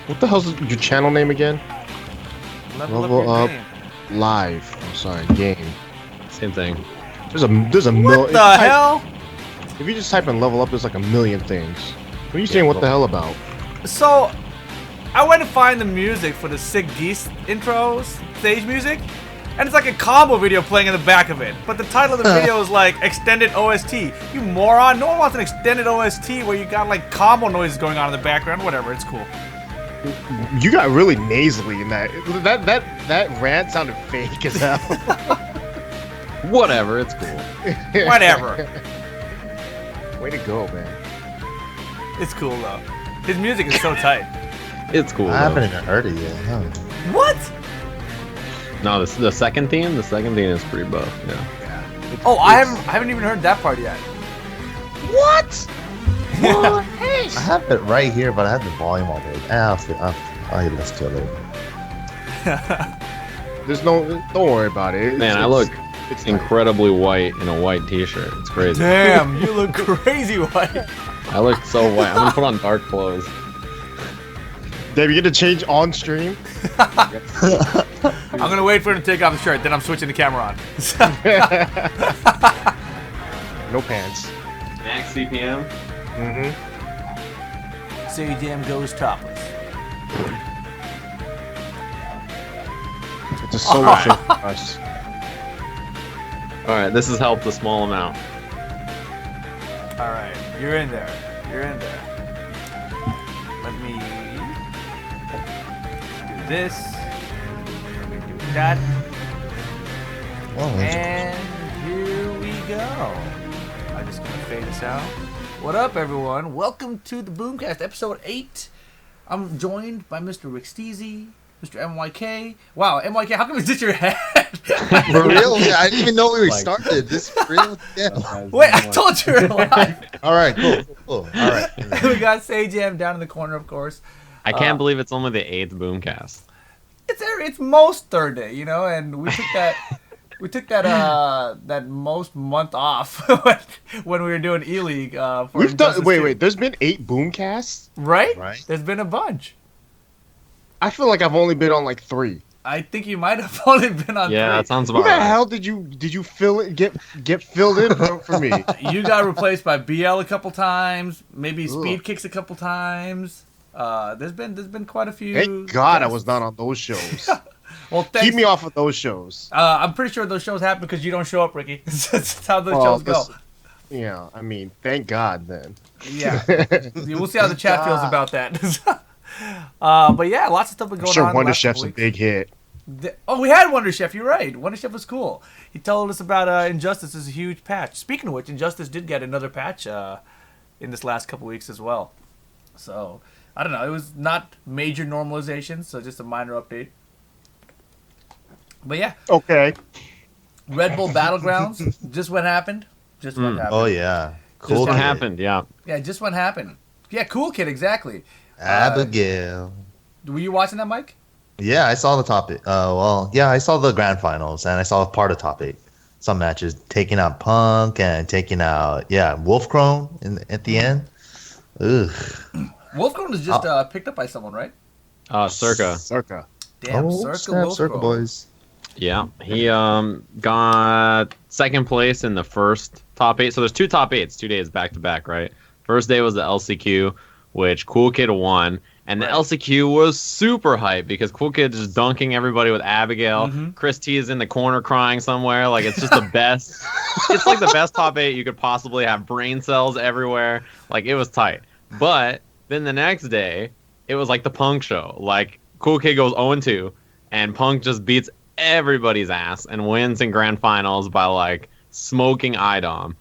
What the hell's your channel name again? Level up live. I'm sorry, game. Same thing. There's a million. What the hell? If you just type in level up, there's like a million things. What are you saying? What the hell about? So, I went to find the music for the Sick Geese intros, stage music, and it's like a combo video playing in the back of it. But the title of the video is like extended OST. You moron! No one wants an extended OST where you got like combo noises going on in the background. Whatever, it's cool. You got really nasally in that. That rant sounded fake as hell. Whatever, it's cool. Whatever. Way to go, man. It's cool though. His music is so tight. It's cool. I haven't even heard it yet. Huh? What? No, the second theme. The second theme is pretty buff. Yeah. Oh, I haven't even heard that part yet. What? I have it right here, but I have the volume all the way. I'll listen to it later. There's no. Don't worry about it. Man, I look incredibly white in a white T-shirt. It's crazy. Damn, you look crazy white. I look so white. I'm gonna put on dark clothes. Dave, you get to change on stream. I'm gonna wait for him to take off the shirt, then I'm switching the camera on. No pants. Max CPM. Sajam goes topless. It's a solo show for us. All right, this has helped a small amount. All right, you're in there. You're in there. Let me do this. Let me do that. And here we go. I'm just gonna fade this out. What up, everyone? Welcome to the BOOMcast, episode 8. I'm joined by Mr. Ricksteeezy, Mr. MYK. Wow, MYK, how come it's just your head? For real? Yeah, I didn't even know we started. This for real? Yeah. Wait, I told you we were live. All right, cool. All right. We got Sajam down in the corner, of course. I can't believe it's only the 8th Boomcast. It's most third day, you know, and we took that most month off when we were doing LUYG. We've done. Wait. There's been 8 Boomcasts, right? There's been a bunch. I feel like I've only been on like 3. I think you might have only been on 3. Yeah, that sounds Who about the right. hell did you fill it? Get filled in for me? You got replaced by BL a couple times, maybe Speed Kicks a couple times. There's been quite a few. Thank God I guests. was not on those shows. Well, thanks. Keep me off of those shows. I'm pretty sure those shows happen because you don't show up, Ricky. That's how those shows go. Yeah, I mean, thank God then. Yeah, we'll see how the chat feels about that. But yeah, lots of stuff been going I'm sure on. Wonder Chef's a big hit. Oh, we had Wonder Chef. You're right. Wonder Chef was cool. He told us about Injustice is a huge patch. Speaking of which, Injustice did get another patch in this last couple weeks as well. So I don't know. It was not major normalization, so just a minor update. But yeah. Okay. Redbull Battlegrounds. Just what happened. Just what happened. Oh yeah. Cool. Cool. What happened? Yeah. Yeah, just what happened. Yeah, cool kid, exactly. Abigail. Were you watching that, Mike? Yeah, I saw the topic. I saw the grand finals and I saw part of top 8. Some matches taking out Punk and taking out Wolfcrone at the end. Ugh. Wolfcrone was just picked up by someone, right? Circa. Damn, Circa boys. Yeah, he got second place in the first top 8. So there's 2 top 8s, 2 days back to back, right? First day was the LCQ, which Cool Kid won, and the LCQ was super hype because Cool Kid is dunking everybody with Abigail. Chris T is in the corner crying somewhere. Like, it's just the best. It's like the best top 8 you could possibly have. Brain cells everywhere. Like, it was tight. But then the next day, it was like the Punk show. Like, Cool Kid goes 0-2, and Punk just beats everybody's ass and wins in grand finals by like smoking IDOM.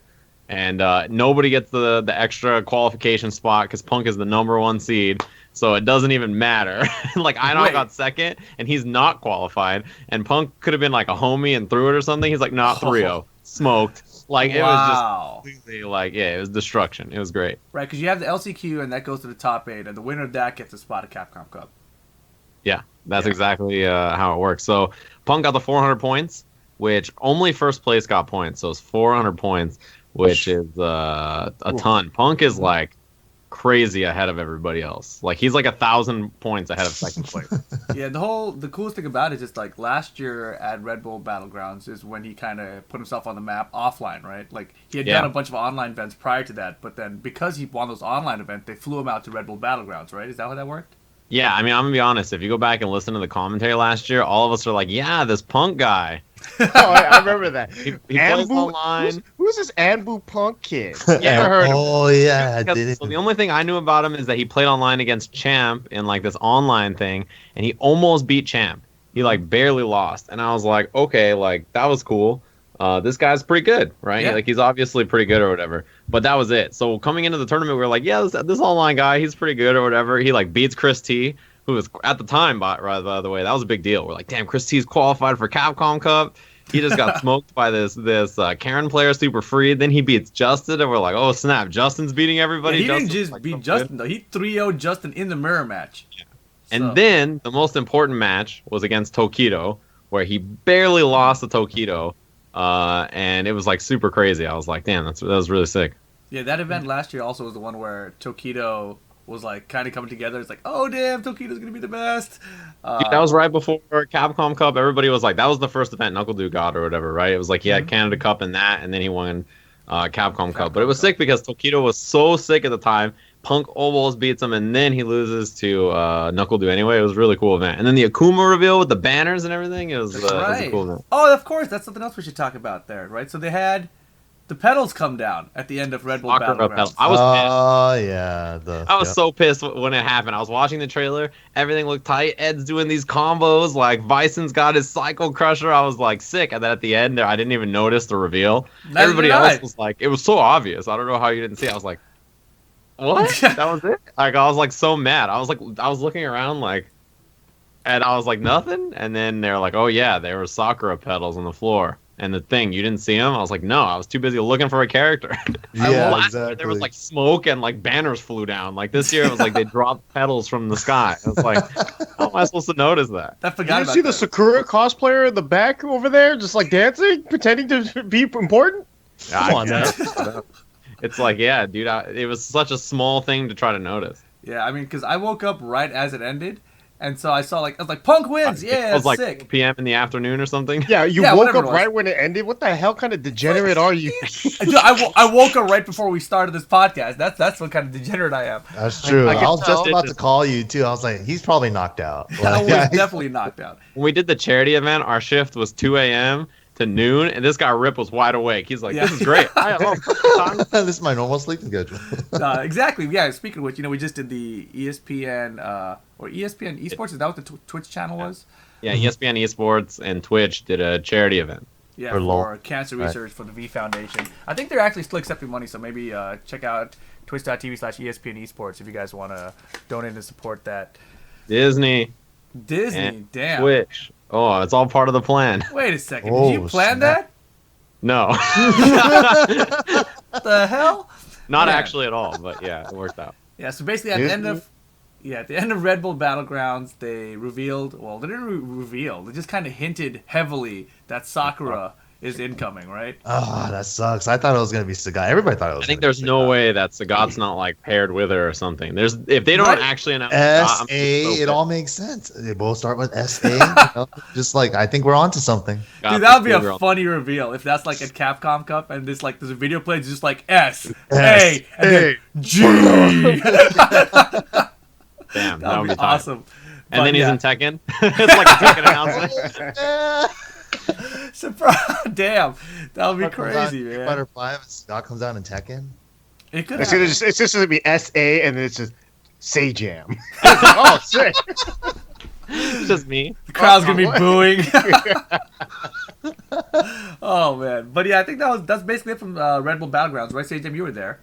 And nobody gets the extra qualification spot because Punk is the #1 seed, so it doesn't even matter. Like, IDOM got second, and he's not qualified. And Punk could have been like a homie and threw it or something. He's like, not 3-0. Smoked. Like, it was just completely like, yeah, it was destruction. It was great. Right, because you have the LCQ, and that goes to the top 8, and the winner of that gets a spot at Capcom Cup. Yeah, that's exactly how it works. So Punk got the 400 points, which only first place got points. So it's 400 points, which is a ton. Punk is like crazy ahead of everybody else. Like he's like 1,000 points ahead of second place. Yeah, the coolest thing about it is just like last year at Redbull Battlegrounds is when he kind of put himself on the map offline, right? Like he had done a bunch of online events prior to that, but then because he won those online events, they flew him out to Redbull Battlegrounds, right? Is that how that worked? Yeah, I mean, I'm gonna be honest. If you go back and listen to the commentary last year, all of us are like, "Yeah, this Punk guy." Oh, I remember that. He plays online. Who's this Anbu Punk kid? Yeah, I heard him. Oh yeah, I did it. So the only thing I knew about him is that he played online against Champ in like this online thing, and he almost beat Champ. He like barely lost, and I was like, okay, like that was cool. This guy's pretty good, right? Yeah. Like he's obviously pretty good or whatever. But that was it. So coming into the tournament, we were like, yeah, this online guy, he's pretty good or whatever. He like beats Chris T, who was at the time, by the way, that was a big deal. We're like, damn, Chris T's qualified for Capcom Cup. He just got smoked by this Karen player, Super Free. Then he beats Justin, and we're like, oh snap, Justin's beating everybody. Yeah, he Justin's, didn't just like, beat so Justin though. He 3-0'd Justin in the mirror match. Yeah. And then the most important match was against Tokido, where he barely lost to Tokido, and it was like super crazy. I was like, damn, that was really sick. Yeah, that event last year also was the one where Tokido was like kind of coming together. It's like, oh damn, Tokido's gonna be the best. Yeah, that was right before Capcom Cup. Everybody was like, that was the first event Knuckle Dude got or whatever, right? It was like he had Canada Cup and that, and then he won Capcom Cup. But it was sick because Tokido was so sick at the time. Punk almost beats him, and then he loses to Knuckle Dude anyway. It was a really cool event. And then the Akuma reveal with the banners and everything, it was a cool event. Oh, of course, that's something else we should talk about there, right? So they had the pedals come down at the end of Red Bull Battlegrounds. I was pissed. Oh yeah, I was so pissed when it happened. I was watching the trailer. Everything looked tight. Ed's doing these combos. Like Bison's got his Cycle Crusher. I was like sick. And then at the end, I didn't even notice the reveal. Everybody else was like, it was so obvious. I don't know how you didn't see it. I was like, what? That was it? Like I was like so mad. I was looking around like, and I was like nothing. And then they're like, oh yeah, there were Sakura pedals on the floor. And the thing, you didn't see him? I was like, no, I was too busy looking for a character. Yeah, exactly. There was like smoke and like banners flew down. Like this year, it was like they dropped pedals from the sky. I was like, how am I supposed to notice that? I forgot Did you see the Sakura cosplayer in the back over there, just like dancing, pretending to be important? Yeah, Come on, man. It's like, yeah, dude, it was such a small thing to try to notice. Yeah, I mean, because I woke up right as it ended. And so I was like, Punk wins! Yeah, it was like sick. 4 p.m. in the afternoon or something. Yeah, you woke up right when it ended. What the hell kind of degenerate are you? Dude, I woke up right before we started this podcast. That's what kind of degenerate I am. That's true. I was just about to just call you too. I was like, he's probably knocked out. I was definitely knocked out. When we did the charity event, our shift was 2 a.m. to noon, and this guy Rip was wide awake. He's like, this is great. This is my normal sleeping schedule. Exactly. Yeah, speaking of which, we just did the ESPN, or ESPN Esports. Is that what the Twitch channel was? Yeah, ESPN Esports and Twitch did a charity event. Yeah, For for cancer research for the V Foundation. I think they're actually still accepting money, so maybe check out twitch.tv/ESPN Esports if you guys want to donate and support that. Disney, damn. Twitch. Oh, it's all part of the plan. Wait a second. Did you plan that? No. What the hell? Not actually at all, but yeah, it worked out. Yeah, so basically at the end of Red Bull Battlegrounds, they revealed, well, they didn't reveal, they just kind of hinted heavily that Sakura is incoming, right? Ah, that sucks. I thought it was gonna be Sagat. Everybody thought it was. I think there's no way that Sagat's not like paired with her or something. If they don't actually announce SA, it all makes sense. They both start with SA. Just like I think we're onto something. Dude, that would be a funny reveal if that's like at Capcom Cup and there's a video play just like S A and then G. Damn, that would be awesome. And then he's in Tekken. It's like a Tekken announcement. Surprise! Damn, that would be crazy, man. Fighter 5 and Scott comes out in Tekken. It could. It's just gonna be SA and then it's just Sajam. Oh, sick! It's just me. The crowd's gonna be booing. Oh man, but yeah, I think that's basically it from Red Bull Battlegrounds, right? Sajam, you were there.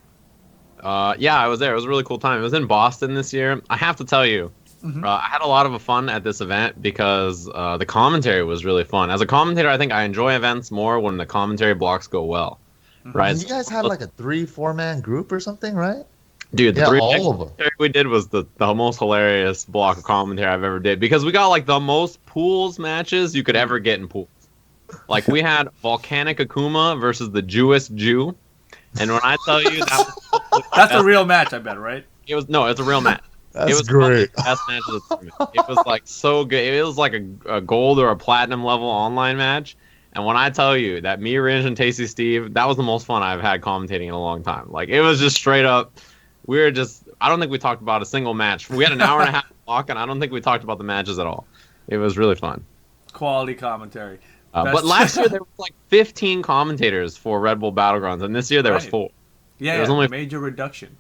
Yeah, I was there. It was a really cool time. It was in Boston this year. I have to tell you, I had a lot of fun at this event because the commentary was really fun. As a commentator, I think I enjoy events more when the commentary blocks go well, right? And you guys had like a 3-4 man group or something, right? Dude, the all of them. we did was the most hilarious block of commentary I've ever did because we got like the most pools matches you could ever get in pools. Like we had Volcanic Akuma versus the Jewish Jew. And when I tell you that that's a real match, I bet, right? It was no, it's a real match. That's it was one of great. the best matches of the tournament. It was like so good. It was like a gold or a platinum level online match. And when I tell you that me, Ringe, and Tasty Steve, that was the most fun I've had commentating in a long time. Like it was just straight up. We were just. I don't think we talked about a single match. We had an hour and a half to talk, and I don't think we talked about the matches at all. It was really fun. Quality commentary. But last year there was like 15 commentators for Redbull Battlegrounds, and this year there was 4. Yeah, there was only major reduction.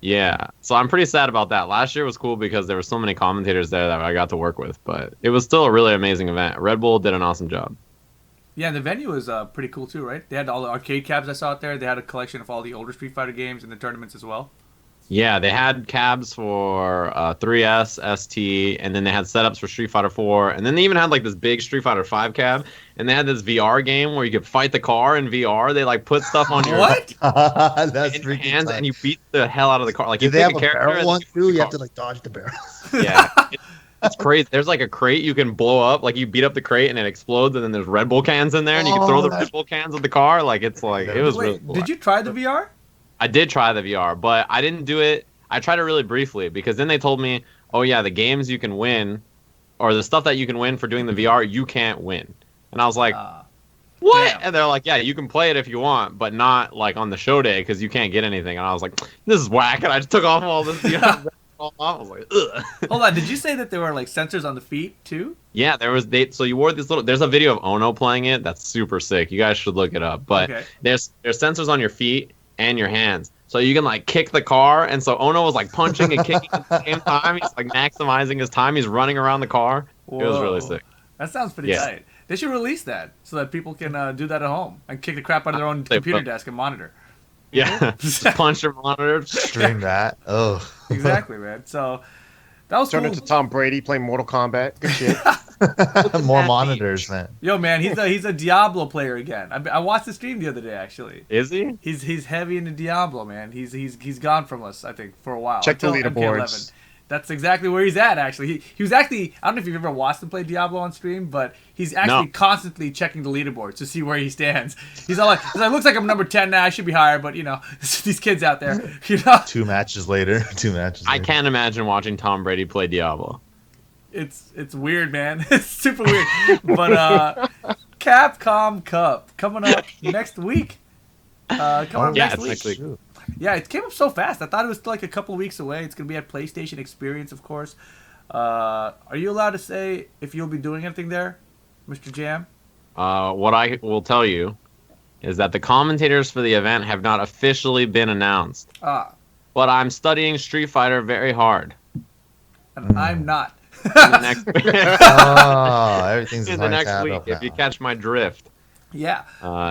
Yeah, so I'm pretty sad about that. Last year was cool because there were so many commentators there that I got to work with, but it was still a really amazing event. Red Bull did an awesome job. Yeah, and the venue was pretty cool too, right? They had all the arcade cabs I saw out there. They had a collection of all the older Street Fighter games in the tournaments as well. Yeah, they had cabs for 3S, ST, and then they had setups for Street Fighter 4, and then they even had like this big Street Fighter 5 cab, and they had this VR game where you could fight the car in VR. They like put stuff on your What? That's in your freaking hands, tight. and you beat the hell out of the car. Like Do you they pick have a a character, barrel and one then too? You car. have to like dodge the barrel. Yeah, it's crazy. There's like a crate you can blow up. Like you beat up the crate and it explodes, and then there's Red Bull cans in there, and you can throw the Red Bull cans at the car. Like it's like it was really cool. Did you try the VR? I did try the VR, but I didn't do it. I tried it really briefly because then they told me, oh yeah, the games you can win, or the stuff that you can win for doing the VR, you can't win. And I was like, what? Damn. And they're like, yeah, you can play it if you want, but not like on the show day because you can't get anything. And I was like, this is whack. And I just took off all this. I was like, ugh. Hold on, did you say that there were like sensors on the feet too? Yeah, there was. So you wore this little. There's a video of Ono playing it. That's super sick. You guys should look it up. But Okay. there's sensors on your feet and your hands. So you can like kick the car, and so Ono was like punching and kicking at the same time. He's like maximizing his time. He's running around the car. It was really Whoa. sick. That sounds pretty Yeah. tight. They should release that so that people can do that at home and kick the crap out of their own They computer will. desk and monitor. Yeah, just punch your monitor. Stream that. Oh. Exactly, man. So that was Turn cool. into Tom Brady playing Mortal Kombat. Good shit. More monitors, man. Yo, man, he's a Diablo player again. I watched the stream the other day, actually. Is he? He's heavy into Diablo, man. He's gone from us, I think, for a while. Check the until leaderboards. MK11. That's exactly where he's at, actually. He was actually, I don't know if you've ever watched him play Diablo on stream, but he's actually No. constantly checking the leaderboards to see where he stands. He's like, looks like I'm number 10 now. I should be higher, but, you know, these kids out there, you know. 2 matches later. 2 matches I later. can't imagine watching Tom Brady play Diablo. It's weird, man. It's super weird. But Capcom Cup coming up next week. Coming up Yeah, next it's week. next week. Shoot. Yeah, it came up so fast. I thought it was like a couple weeks away. It's gonna be at PlayStation Experience, of course. Are you allowed to say if you'll be doing anything there, Mr. Jam? What I will tell you is that the commentators for the event have not officially been announced. Ah, But I'm studying Street Fighter very hard. and I'm not. In the next, Oh, everything's in the nice next tab week, up if you now. catch my drift. Yeah.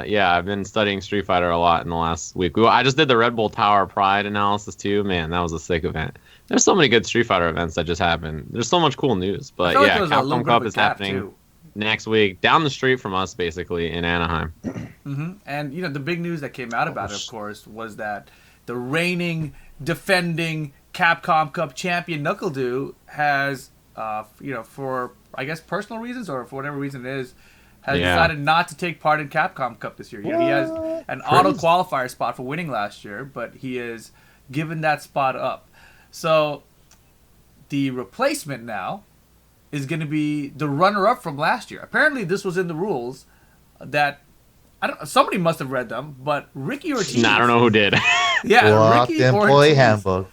Yeah, I've been studying Street Fighter a lot in the last week. I just did the Red Bull Tower Pride analysis too. Man, that was a sick event. There's so many good Street Fighter events that just happened. There's so much cool news. I But feel like yeah, there was a little Capcom bit Cup of a is gap, happening too. next week, down the street from us, basically in Anaheim. And you know the big news that came out about it, of course, was that the reigning, defending Capcom Cup champion NuckleDu has, for I guess personal reasons or for whatever reason it is, has Yeah. decided not to take part in Capcom Cup this year. You know, he has an auto qualifier spot for winning last year, but he is given that spot up. So the replacement now is going to be the runner-up from last year. Apparently, this was in the rules that somebody must have read them, but Ricky Ortiz. Nah, I don't know who did. Yeah, Walk Ricky the employee Ortiz. handbook.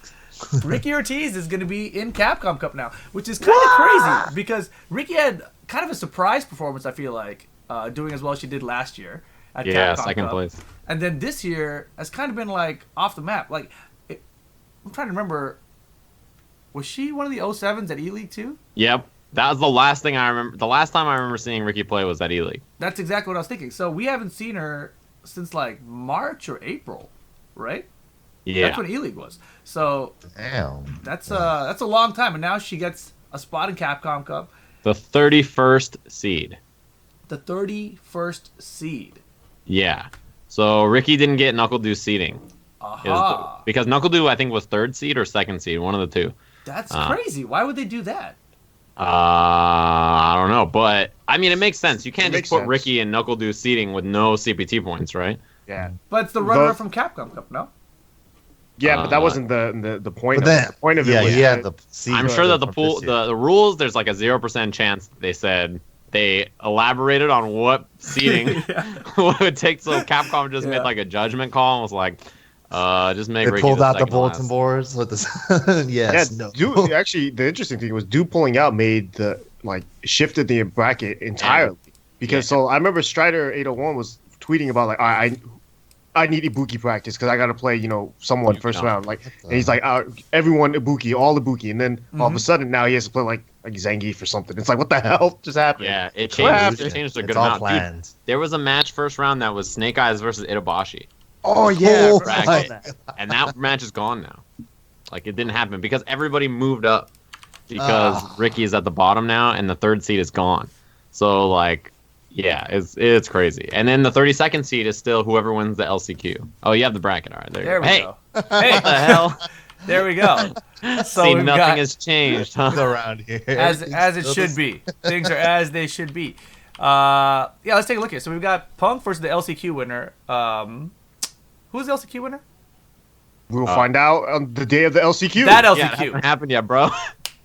Ricky Ortiz is going to be in Capcom Cup now, which is kind of crazy because Ricky had kind of a surprise performance, I feel like, doing as well as she did last year at Yeah, Capcom second Cup. place. And then this year has kind of been like off the map. Like, I'm trying to remember, was she one of the 07s at E-League too? Yep. That was the last thing I remember. The last time I remember seeing Ricky play was at E-League. That's exactly what I was thinking. So we haven't seen her since like March or April, right? Yeah. That's when E-League was. So Damn. that's a long time, and now she gets a spot in Capcom Cup, The 31st seed. the 31st seed. Yeah. So Ricky didn't get NuckleDu seeding. Aha. Because NuckleDu, I think, was 3rd seed or 2nd seed, one of the two. That's crazy. Why would they do that? I don't know, but I mean, it makes sense. You can't It just makes put sense. Ricky and NuckleDu seeding with no CPT points, right? Yeah. But it's the runner from Capcom Cup, no? Yeah, but that wasn't the point. But then, The point of yeah, it was he had the. I'm sure that the rules, there's like a 0% chance they said they elaborated on what seating would take. So Capcom just made like a judgment call and was like, just make. They Ricky pulled the out the second bulletin last. boards with the. Yes. Yeah, No. Dude, actually, the interesting thing was Dude pulling out made the shifted the bracket entirely because so I remember Strider 801 was tweeting about like I need Ibuki practice because I got to play someone first round and he's like everyone Ibuki all Ibuki and then all of a sudden now he has to play like Zangief or something. It's like what the hell just happened? Yeah, it changed. It changed a good amount. Planned. There was a match first round that was Snake Eyes versus Itabashi. Oh yeah, Oh, I right. saw that. And that match is gone now. Like it didn't happen because everybody moved up because Ricky is at the bottom now and the third seed is gone. So like, yeah, it's crazy. And then the 32nd seed is still whoever wins the LCQ. Oh, you have the bracket. All right, there you go. we go. Hey, What the hell? there we go. So See, we've nothing got, has changed, huh? Around here. as it should be. Things are as they should be. Yeah, let's take a look at it. So we've got Punk versus the LCQ winner. Who's the LCQ winner? We will find out on the day of the LCQ. That Yeah, it LCQ. hasn't happened yet, bro.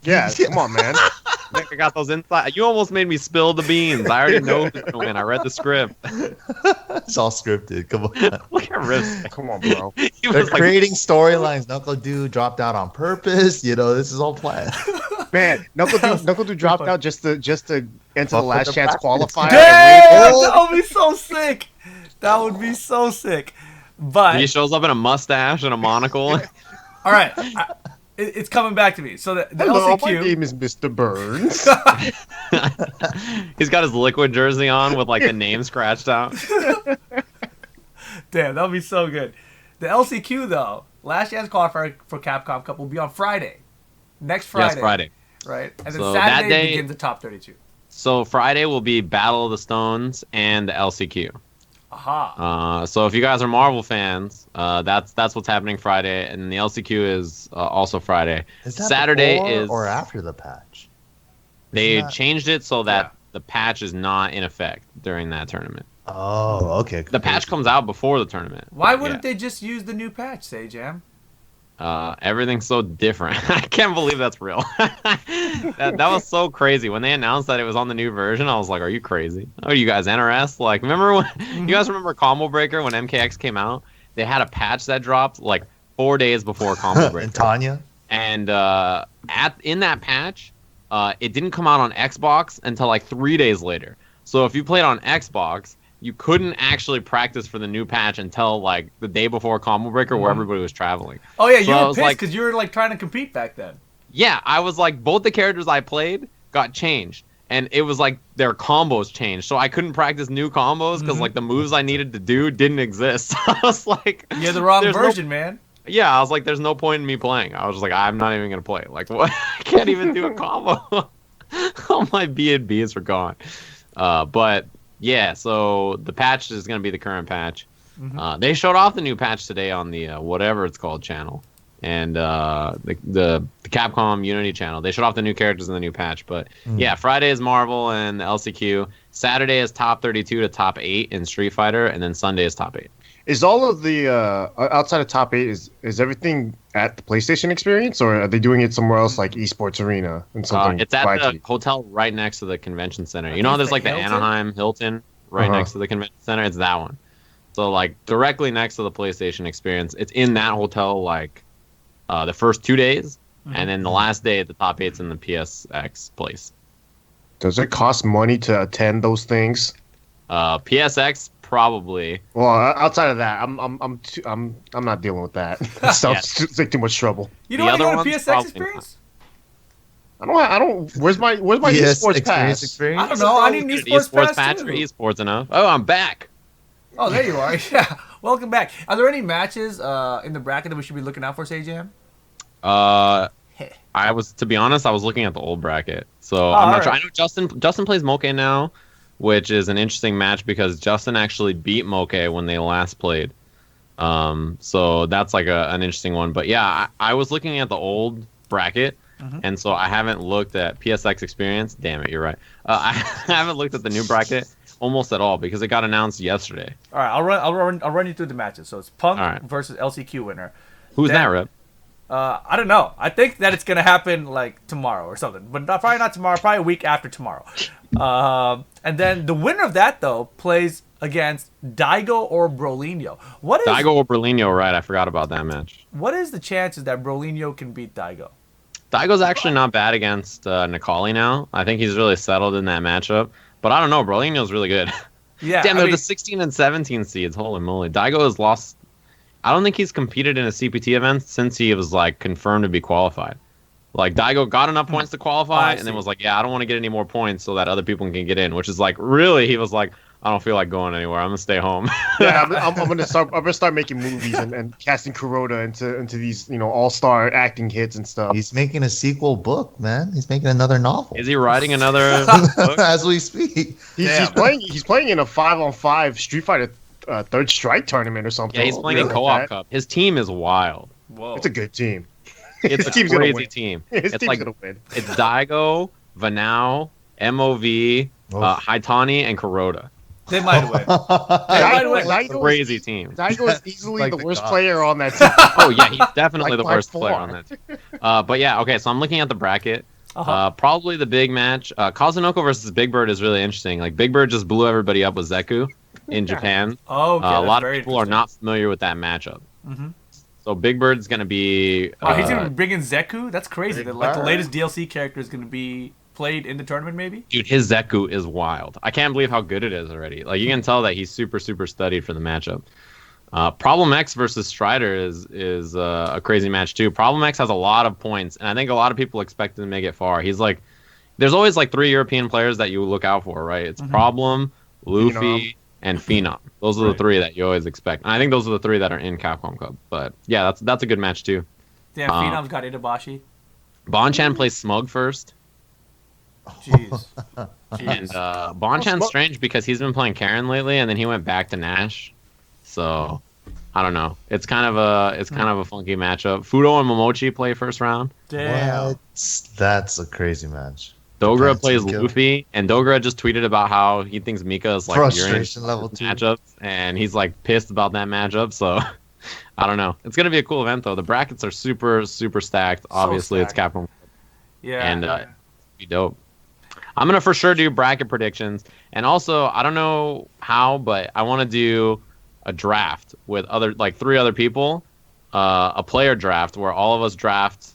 Yeah, come on, man. I think I got those inside. You almost made me spill the beans. I already know who's going to win. I read the script. It's all scripted. Come on. Look at Rips. Come on, bro. He They're was like, creating storylines. Knuckle Dude dropped out on purpose. This is all planned. Man, Knuckle Dude dropped out just to enter the last chance qualifier. Damn, that would be so sick. That would be so sick. But he shows up in a mustache and a monocle. all right, it's coming back to me. So the Hello, LCQ. my name is Mr. Burns. He's got his liquid jersey on with like the name scratched out. Damn, that would be so good. The LCQ though, last chance qualifier for Capcom Cup will be on Friday. Next Friday. Yes, Friday. Right, and then So that Saturday day- begins the top 32. So Friday will be Battle of the Stones and the LCQ. Aha. So if you guys are Marvel fans, that's what's happening Friday, and the LCQ is also Friday. Is that Saturday before is or after the patch? they Isn't that- changed it so that the patch is not in effect during that tournament. Oh, okay. The patch comes out before the tournament. Why wouldn't they just use the new patch, Sajam? Everything's so different. I can't believe that's real. that was so crazy. When they announced that it was on the new version, I was like, are you crazy? Oh, you guys NRS? Like, remember when you guys remember Combo Breaker when MKX came out? They had a patch that dropped like 4 days before Combo Breaker. And Tanya? And in that patch, it didn't come out on Xbox until like 3 days later. So if you played on Xbox, you couldn't actually practice for the new patch until like the day before Combo Breaker, where everybody was traveling. Oh yeah, you So I were was pissed like- because you were like trying to compete back then. Yeah, I was like, both the characters I played got changed, and it was like their combos changed, so I couldn't practice new combos because like the moves I needed to do didn't exist. So I was like, You're the wrong there's no- version, man. yeah, I was like, there's no point in me playing. I was just like, I'm not even gonna play. Like, what? I can't even do a combo. All my B&Bs are gone. But yeah, so the patch is gonna be the current patch. They showed off the new patch today on the whatever it's called channel, and the Capcom Unity channel. They showed off the new characters in the new patch. But yeah, Friday is Marvel and the LCQ. Saturday is top 32 to top 8 in Street Fighter, and then Sunday is top 8. Is all of the outside of top 8 is everything at the PlayStation Experience, or are they doing it somewhere else like Esports Arena and something? It's at the wacky? hotel right next to the convention center. You think know how it's there's the like the Hilton? Anaheim Hilton right Uh-huh. next to the convention center? It's that one. So like directly next to the PlayStation Experience. It's in that hotel like the first 2 days, and then the last day the top 8's in the PSX place. Does it cost money to attend those things? PSX probably. Well, outside of that, I'm not dealing with that. It's like too much trouble. You The don't want to other go to one's PSX probably experience? I don't. Where's my Yes, esports experience, pass? experience. I don't know. I need an esports pass for too. esports enough. Oh, I'm back. Oh, there you are. Yeah. Welcome back. Are there any matches in the bracket that we should be looking out for, Sajam? To be honest, I was looking at the old bracket, so I'm not sure. I know Justin plays Moke now, which is an interesting match because Justin actually beat Moke when they last played. So that's like an interesting one. But yeah, I was looking at the old bracket, and so I haven't looked at PSX Experience. Damn it, you're right. I haven't looked at the new bracket almost at all because it got announced yesterday. All right, I'll run you through the matches. So it's Punk All right. versus LCQ winner. Who's that, Rip? I don't know. I think that it's gonna happen like tomorrow or something, but probably not tomorrow. Probably a week after tomorrow. And then the winner of that though plays against Daigo or Brolinho. Daigo or Brolinho? Right, I forgot about that match. What is the chances that Brolinho can beat Daigo? Daigo's actually not bad against Nikali now. I think he's really settled in that matchup. But I don't know. Brolinho's really good. Yeah. Damn, they're the 16 and 17 seeds. Holy moly. Daigo has lost. I don't think he's competed in a CPT event since he was like confirmed to be qualified. Like Daigo got enough points to qualify and then was like, yeah, I don't want to get any more points so that other people can get in, which is like really he was like, I don't feel like going anywhere. I'm gonna stay home. Yeah, I'm gonna start making movies and casting Kuroda into these all-star acting hits and stuff. He's making a sequel book, man. He's making another novel. Is he writing another book? As we speak? He's playing in a 5-on-5 Street Fighter Third Strike tournament or something. Yeah, he's playing in Co-op Cup. His team is wild. Whoa. It's a good team. It's a crazy team. His it's team's like gonna win. It's Daigo, Vanao, MOV, Haitani, and Kuroda. They might win. Daigo, crazy team. Daigo is easily like the the worst gods. player on that team. Oh yeah, he's definitely Like the by worst player far. on that team. But yeah, okay. So I'm looking at the bracket. Uh-huh. Probably the big match. Kazunoko versus Big Bird is really interesting. Like Big Bird just blew everybody up with Zeku in Japan. Oh, okay, a that's lot of very people are not familiar with that matchup. Mm-hmm. So Big Bird's gonna be. Oh, he's gonna bring in Zeku. That's crazy. Big Like the Bird. latest DLC character is gonna be played in the tournament, maybe. Dude, his Zeku is wild. I can't believe how good it is already. Like you can tell that he's super studied for the matchup. Problem X versus Strider is a crazy match too. Problem X has a lot of points, and I think a lot of people expect him to make it far. He's like, there's always like 3 European players that you look out for, right? It's Problem, Luffy, and Phenom. Those are the 3 that you always expect. And I think those are the 3 that are in Capcom Cup. But yeah, that's a good match too. Damn, Phenom's got Itabashi. Bonchan plays Smug first. Jeez. And Bonchan's strange because he's been playing Karen lately, and then he went back to Nash. So I don't know. It's kind of a funky matchup. Fudo and Momochi play first round. Damn. What? That's a crazy match. Dogra That's plays a kill. Luffy, and Dogra just tweeted about how he thinks Mika is like Frustration level 2. matchups, and he's like pissed about that matchup. So I don't know. It's gonna be a cool event though. The brackets are super stacked. Obviously, stacked. it's Capcom, Yeah. and it'll be dope. I'm gonna for sure do bracket predictions, and also I don't know how, but I want to do a draft with 3 other people, a player draft where all of us draft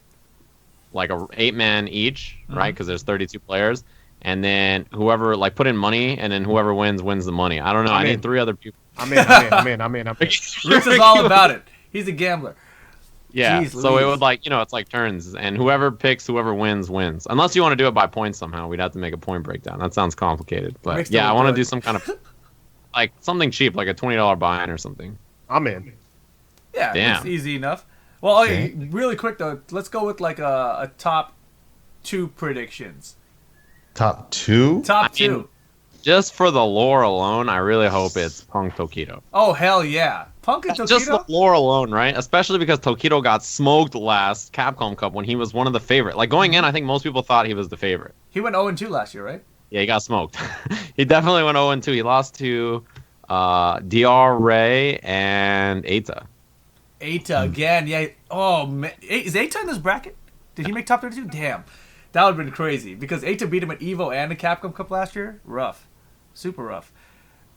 like a 8-man each, right? Because there's 32 players, and then whoever put in money, and then whoever wins the money. I don't know. I need 3 other people. I'm in. Ricks is all about it. He's a gambler. Yeah. Jeez So it Louise. would it's like turns, and whoever wins. Unless you want to do it by points somehow, we'd have to make a point breakdown. That sounds complicated, but Ricks yeah, I would want to do it. do some kind of like something cheap, like a $20 buy-in or something. I'm in. Yeah, Damn. it's easy enough. Well, Okay. really quick though, let's go with like a top 2 predictions. Top 2? Top I mean, 2. Just for the lore alone, I really hope it's Punk Tokido. Oh hell yeah, Punk and Tokido. Just the lore alone, right? Especially because Tokido got smoked last Capcom Cup when he was one of the favorite. Like going in, I think most people thought he was the favorite. He went 0-2 last year, right? Yeah, he got smoked. He definitely went 0-2. He lost to DR Ray and Eita. Eita again, yeah. Oh man, is Eita in this bracket? Did he make top 32? Damn, that would have been crazy because Eita beat him at Evo and the Capcom Cup last year. Rough, super rough.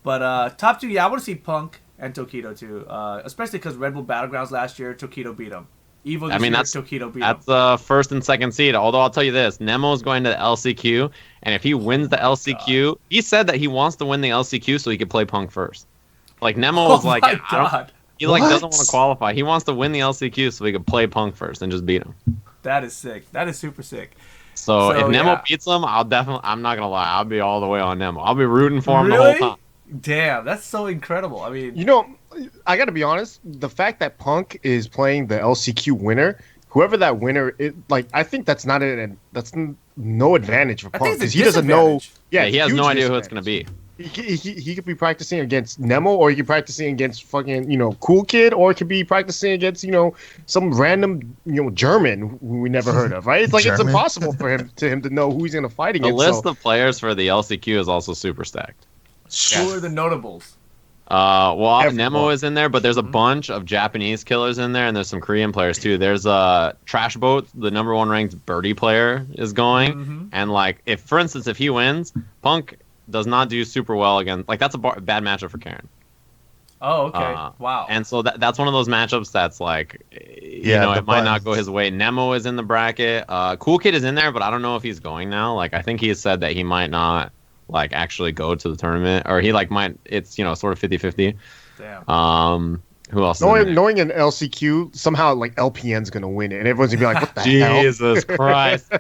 But top 2, yeah, I want to see Punk and Tokido too, especially because Redbull Battlegrounds last year, Tokido beat him. Evo this year, Tokido beat him. That's first and second seed. Although I'll tell you this, Nemo's going to the LCQ, and if he wins the LCQ, he said that he wants to win the LCQ so he could play Punk first. Like Nemo was like, my God. he like What? doesn't want to qualify. He wants to win the LCQ so he could play Punk first and just beat him. That is sick. That is super sick. So if Nemo yeah. beats him, I'm not gonna lie, I'll be all the way on Nemo. I'll be rooting for him Really? the whole time. Damn, that's so incredible. I mean, I gotta be honest. The fact that Punk is playing the LCQ winner, whoever that winner is, I think that's not no advantage for I Punk think it's a because he doesn't know. disadvantage. Yeah, he has huge no idea who it's disadvantage. gonna be. He could be practicing against Nemo, or he could be practicing against fucking Cool Kid, or he could be practicing against some random German who we never heard of, right? It's like it's German? impossible for him to know who he's gonna fight The against. list of players for the LCQ is also super stacked. who are the notables? Well, Everyone. Nemo is in there, but there's a bunch of Japanese killers in there, and there's some Korean players too. There's Trash Boat, the number 1 ranked birdie player, is going, and like if, for instance, if he wins, Punk does not do super well against. Like that's a bad matchup for Karen. Oh, okay. Wow. And so that's one of those matchups that's like, it might not go his way. Nemo is in the bracket. Cool Kid is in there, but I don't know if he's going now. Like I think he has said that he might not like actually go to the tournament, or he like might. It's sort of 50-50. Damn. Who else? Knowing an LCQ, somehow like LPN's gonna win it, and everyone's gonna be like, "What the hell?" Jesus Christ.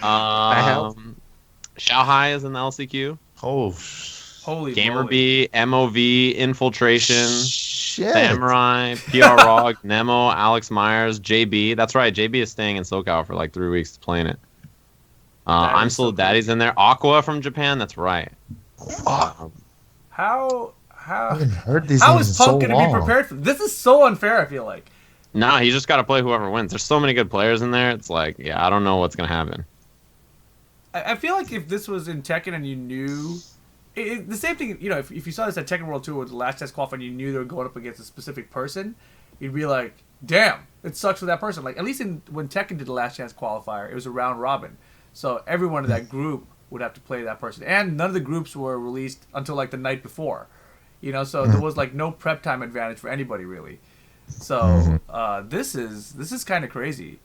hell? Shanghai is in the LCQ. Oh, Holy Gamer moly. B, MOV, Infiltration, shit. Samurai, PR Rog, Nemo, Alex Myers, JB. That's right, JB is staying in SoCal for like 3 weeks playing it. I'm Still Daddy's in there. Aqua from Japan. That's right. Fuck. How I haven't heard these how names is in Punk so gonna be long. prepared for this? Is so unfair. I feel like. No, he just got to play whoever wins. There's so many good players in there. It's like, yeah, I don't know what's gonna happen. I feel like if this was in Tekken and you knew. The same thing, if you saw this at Tekken World Tour with the last test qualifying, you knew they were going up against a specific person, you'd be like, damn, it sucks for that person. Like, at least when Tekken did the last chance qualifier, it was a round robin. So everyone in that group would have to play that person. And none of the groups were released until, like, the night before. So there was, like, no prep time advantage for anybody, really. So this is kind of crazy.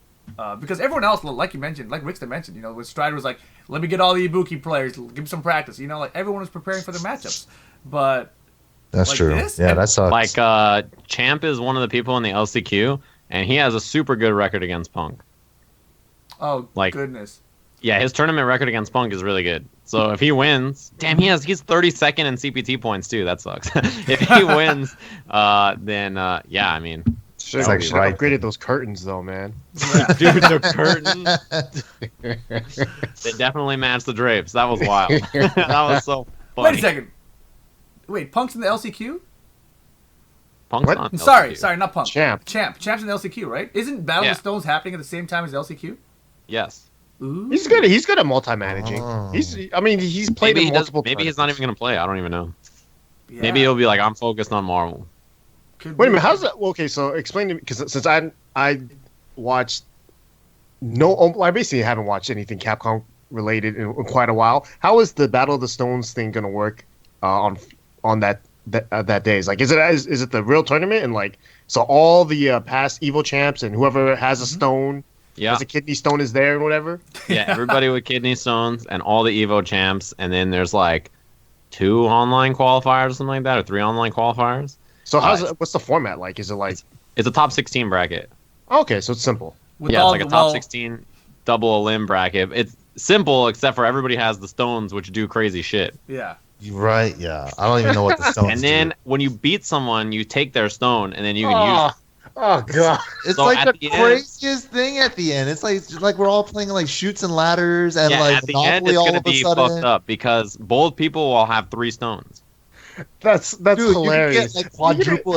Because everyone else, like you mentioned, like Rickstah mentioned, when Strider was like, let me get all the Ibuki players, give me some practice. Like everyone was preparing for their matchups. But That's like true. this, Yeah, and- that sucks. Like, Champ is one of the people in the LCQ, and he has a super good record against Punk. oh like- goodness. Yeah, his tournament record against Punk is really good. So if he wins, damn, he's 32nd in CPT points too. That sucks. If he wins, then yeah, I mean, Should like have right upgraded those curtains though, man. dude, the curtains, they definitely matched the drapes. That was wild. That was so funny. Wait a second. Wait, Punk's in the LCQ? Punk's What? not Sorry, LCQ. not Punk. Champ. Champ's in the LCQ, right? Isn't Battle Yeah. of the Stones happening at the same time as LCQ? Yes. Ooh. He's good. He's good at multi-managing. Oh. He's played Maybe in multiple. maybe he's not even gonna play. I don't even know. Yeah, Maybe he'll be like, I'm focused on Marvel. could Wait a be. minute. How's that? Okay, so explain to me, because since I watched I basically haven't watched anything Capcom related in quite a while. How is the Battle of the Stones thing gonna work on that day? Is it the real tournament, and like so all the past Evo champs and whoever has a stone, Yeah. has a kidney stone is there and whatever? Yeah, everybody with kidney stones and all the Evo champs, and then there's like 2 online qualifiers or something like that, or 3 online qualifiers. So what's the format like? Is it like It's a top 16 bracket. okay, so it's simple. With Yeah, all it's like a the- top well, 16 double a limb bracket. It's simple except for everybody has the stones, which do crazy shit. Yeah. You're right. Yeah, I don't even know what the stones And then do. when you beat someone, you take their stone, and then you can use. Oh god. It's So like at the the end- craziest thing at the end. It's like we're all playing like shoots and ladders and Yeah, like at the end, Monopoly it's all gonna of a be sudden. fucked up because both people will have 3 stones. That's Dude, hilarious. you can get like quadruple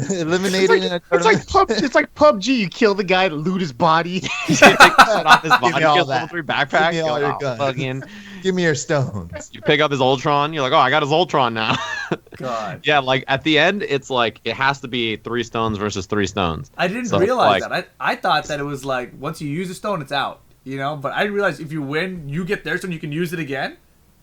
eliminated in a tournament. It's like PUBG. You kill the guy to loot his body. You take the shit off his body, me all kills that. level 3 backpack. Give me all you're your like, guns. fucking- Give me your stones. You pick up his Ultron. You're like, oh, I got his Ultron now. God. Yeah, like at the end, it's like it has to be 3 stones versus 3 stones. I didn't So, realize like- that. I thought that it was like once you use a stone, it's out. But I didn't realize if you win, you get their stone, you can use it again.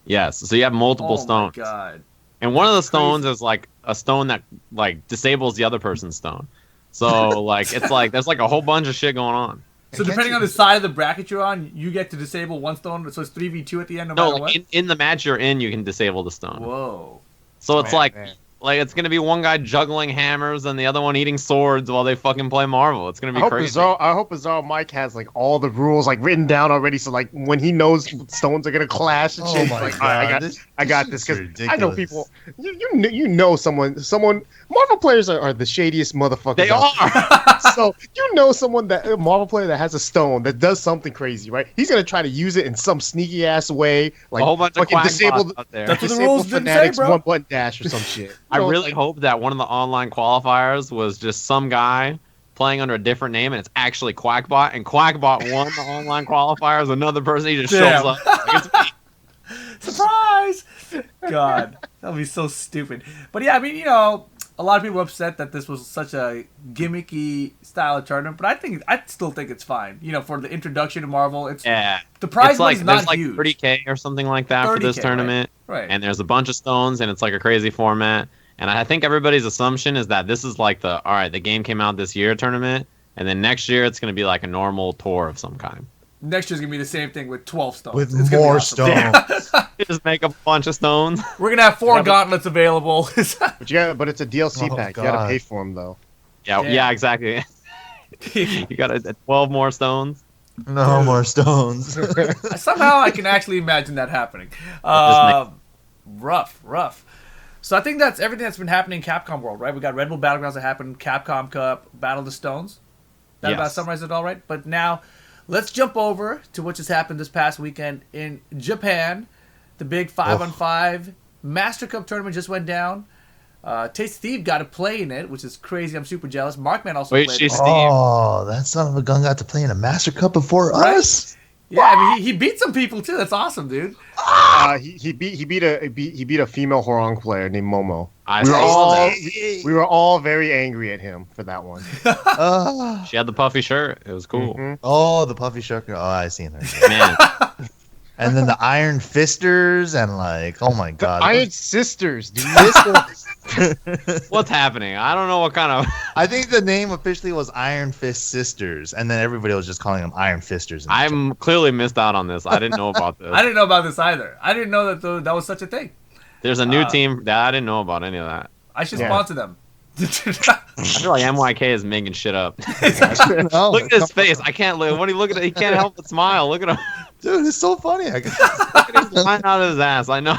Yes, so you have multiple Oh stones, my god. and one of the stones is like a stone that like disables the other person's stone. So like it's like there's like a whole bunch of shit going on. So depending on the side of the bracket you're on, you get to disable one stone. So it's 3v2 at the end, no No, matter like what. in the match you're in, you can disable the stone. Whoa. So it's Man, like man. it's gonna be one guy juggling hammers and the other one eating swords while they fucking play Marvel. It's gonna be crazy. I hope Bizarro Mike has like all the rules like written down already. So like when he knows stones are gonna clash and Oh shit, he's my like, "All right, God, I got this this is because I know ridiculous. people. You know someone. Marvel players are the shadiest motherfuckers. They out are. there. So you know a Marvel player that has a stone that does something crazy, right? He's gonna try to use it in some sneaky ass way, like a whole bunch of fucking quack disable bots out there. That's what the disable rules didn't say, fanatics bro. one button dash or some shit. I You know, really like, hope that one of the online qualifiers was just some guy playing under a different name, and it's actually Quackbot, and Quackbot won the online qualifiers. Another person, he just Damn. shows up. Like, it's me. Surprise! God, that That'd be so stupid. But yeah, I mean, you know, a lot of people are upset that this was such a gimmicky style of tournament, but I still think it's fine. You know, for the introduction to Marvel, it's the prize it's money's like not there's like huge. 30K or something like that for this 30K, tournament, right. And there's a bunch of stones, and it's like a crazy format. And I think everybody's assumption is that this is like the game came out this year tournament, and then next year it's gonna be like a normal tour of some kind. Next year's gonna be the same thing with 12 stones. With It's gonna be more awesome. stones. Just make a bunch of stones. We're gonna have 4 gauntlets available. But it's a DLC Oh, pack. You God. gotta pay for them though. Yeah, exactly. You got 12 more stones. No more stones. Somehow I can actually imagine that happening. Rough. So I think that's everything that's been happening in Capcom World, right? We got Redbull Battlegrounds that happened, Capcom Cup, Battle of the Stones. That about summarizes it all, right? But now, let's jump over to what just happened this past weekend in Japan. The big 5-on-5 Master Cup tournament just went down. Taste Steve got to play in it, which is crazy. I'm super jealous. Markman also played it. Oh, that son of a gun got to play in a Master Cup before us. Yeah, I mean he beat some people too. That's awesome, dude. He beat a female Horong player named Momo. We were all very angry at him for that one. She had the puffy shirt. It was cool. Mm-hmm. Oh, the puffy shirt. Oh, I seen her. Man, And then the Iron Fisters and like, oh my god. Iron Sisters, dude. what's happening? I don't know what kind of. I think the name officially was Iron Fist Sisters, and then everybody was just calling them Iron Fisters. I'm clearly missed out on this. I didn't know about this. I didn't know about this either. I didn't know that that was such a thing. There's a new team that I didn't know about any of that. I should sponsor them. I feel like MYK is making shit up. No, Look at his face. I can't look. When he look at it, he can't help but smile. Look at him. dude, it's so funny. Look at him lying out of his ass. I know.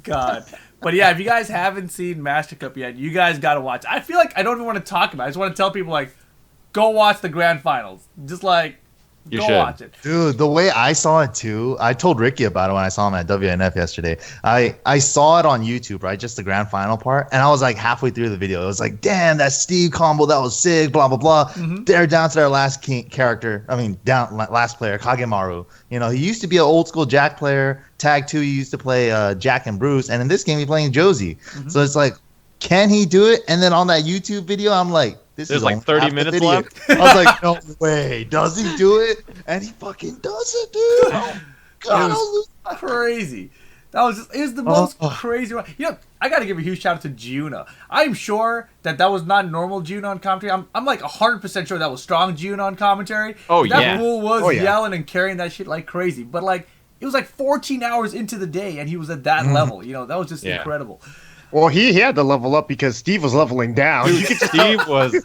God. But yeah, if you guys haven't seen Master Cup yet, you guys got to watch. I feel like I don't even want to talk about it. I just want to tell people, like, go watch the grand finals. Just, like, You go should. watch it. Dude, the way I saw it too, I told Ricky about it when I saw him at WNF yesterday. I saw it on YouTube, right? Just the grand final part. And I was like halfway through the video. It was like, damn, that Steve combo, that was sick, blah, blah, blah. Mm-hmm. They're down to their last character. I mean, last player, Kagemaru. You know, he used to be an old school Jack player. Tag 2, he used to play Jack and Bruce. And in this game, he's playing Josie. Mm-hmm. So it's like, can he do it? And then on that YouTube video, I'm like, There's like 30 minutes left. I was like, no way. Does he do it? And he fucking does it, dude. Oh, God, It was crazy. That was just, it was the most crazy one. You know, I got to give a huge shout out to Giuna. I'm sure that was not normal Giuna on commentary. I'm like 100% sure that was strong Giuna on commentary. Oh, that yeah. fool was yeah. yelling and carrying that shit like crazy. But like, it was like 14 hours into the day and he was at that level. You know, that was just incredible. Well, he had to level up because Steve was leveling down. Dude, Steve was.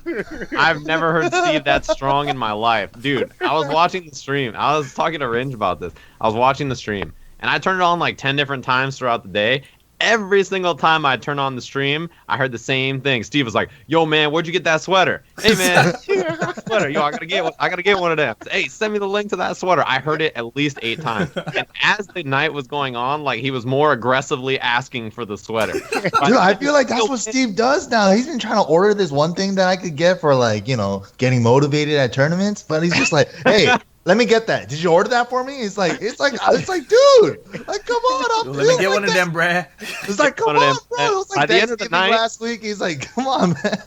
I've never heard Steve that strong in my life. Dude, I was watching the stream. I was talking to Ringe about this. I was watching the stream, and I turned it on like 10 different times throughout the day. Every single time I turned on the stream, I heard the same thing. Steve was like, "Yo, man, where'd you get that sweater? Hey, man, I got a sweater. Yo, I gotta get one of them. Hey, send me the link to that sweater." I heard it at least 8 times. And as the night was going on, like he was more aggressively asking for the sweater. Dude, I feel like that's what Steve does now. He's been trying to order this one thing that I could get for like, you know, getting motivated at tournaments, but he's just like, hey, let me get that. Did you order that for me? It's like, dude, like, come on, Let me get one of them, bruh. It's like, come on, bro. It was like By the end of the night, last week, he's like, come on, man.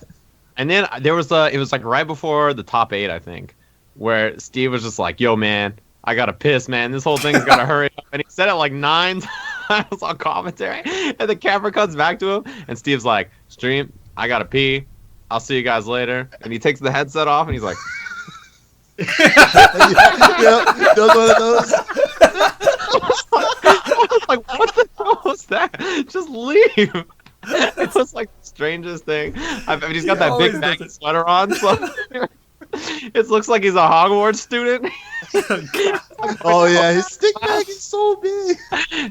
And then there was it was like right before the top 8, I think, where Steve was just like, "Yo, man, I gotta piss, man. This whole thing's gotta hurry up." And he said it like 9 times on commentary. And the camera cuts back to him, and Steve's like, "Stream, I gotta pee. I'll see you guys later." And he takes the headset off, and he's like, Yeah, does one of those. I was like, "What the hell was that? Just leave." It was like the strangest thing. I mean, he's got that always big does baggy it. sweater on, so it looks like he's a Hogwarts student. Oh yeah, his stick bag is so big.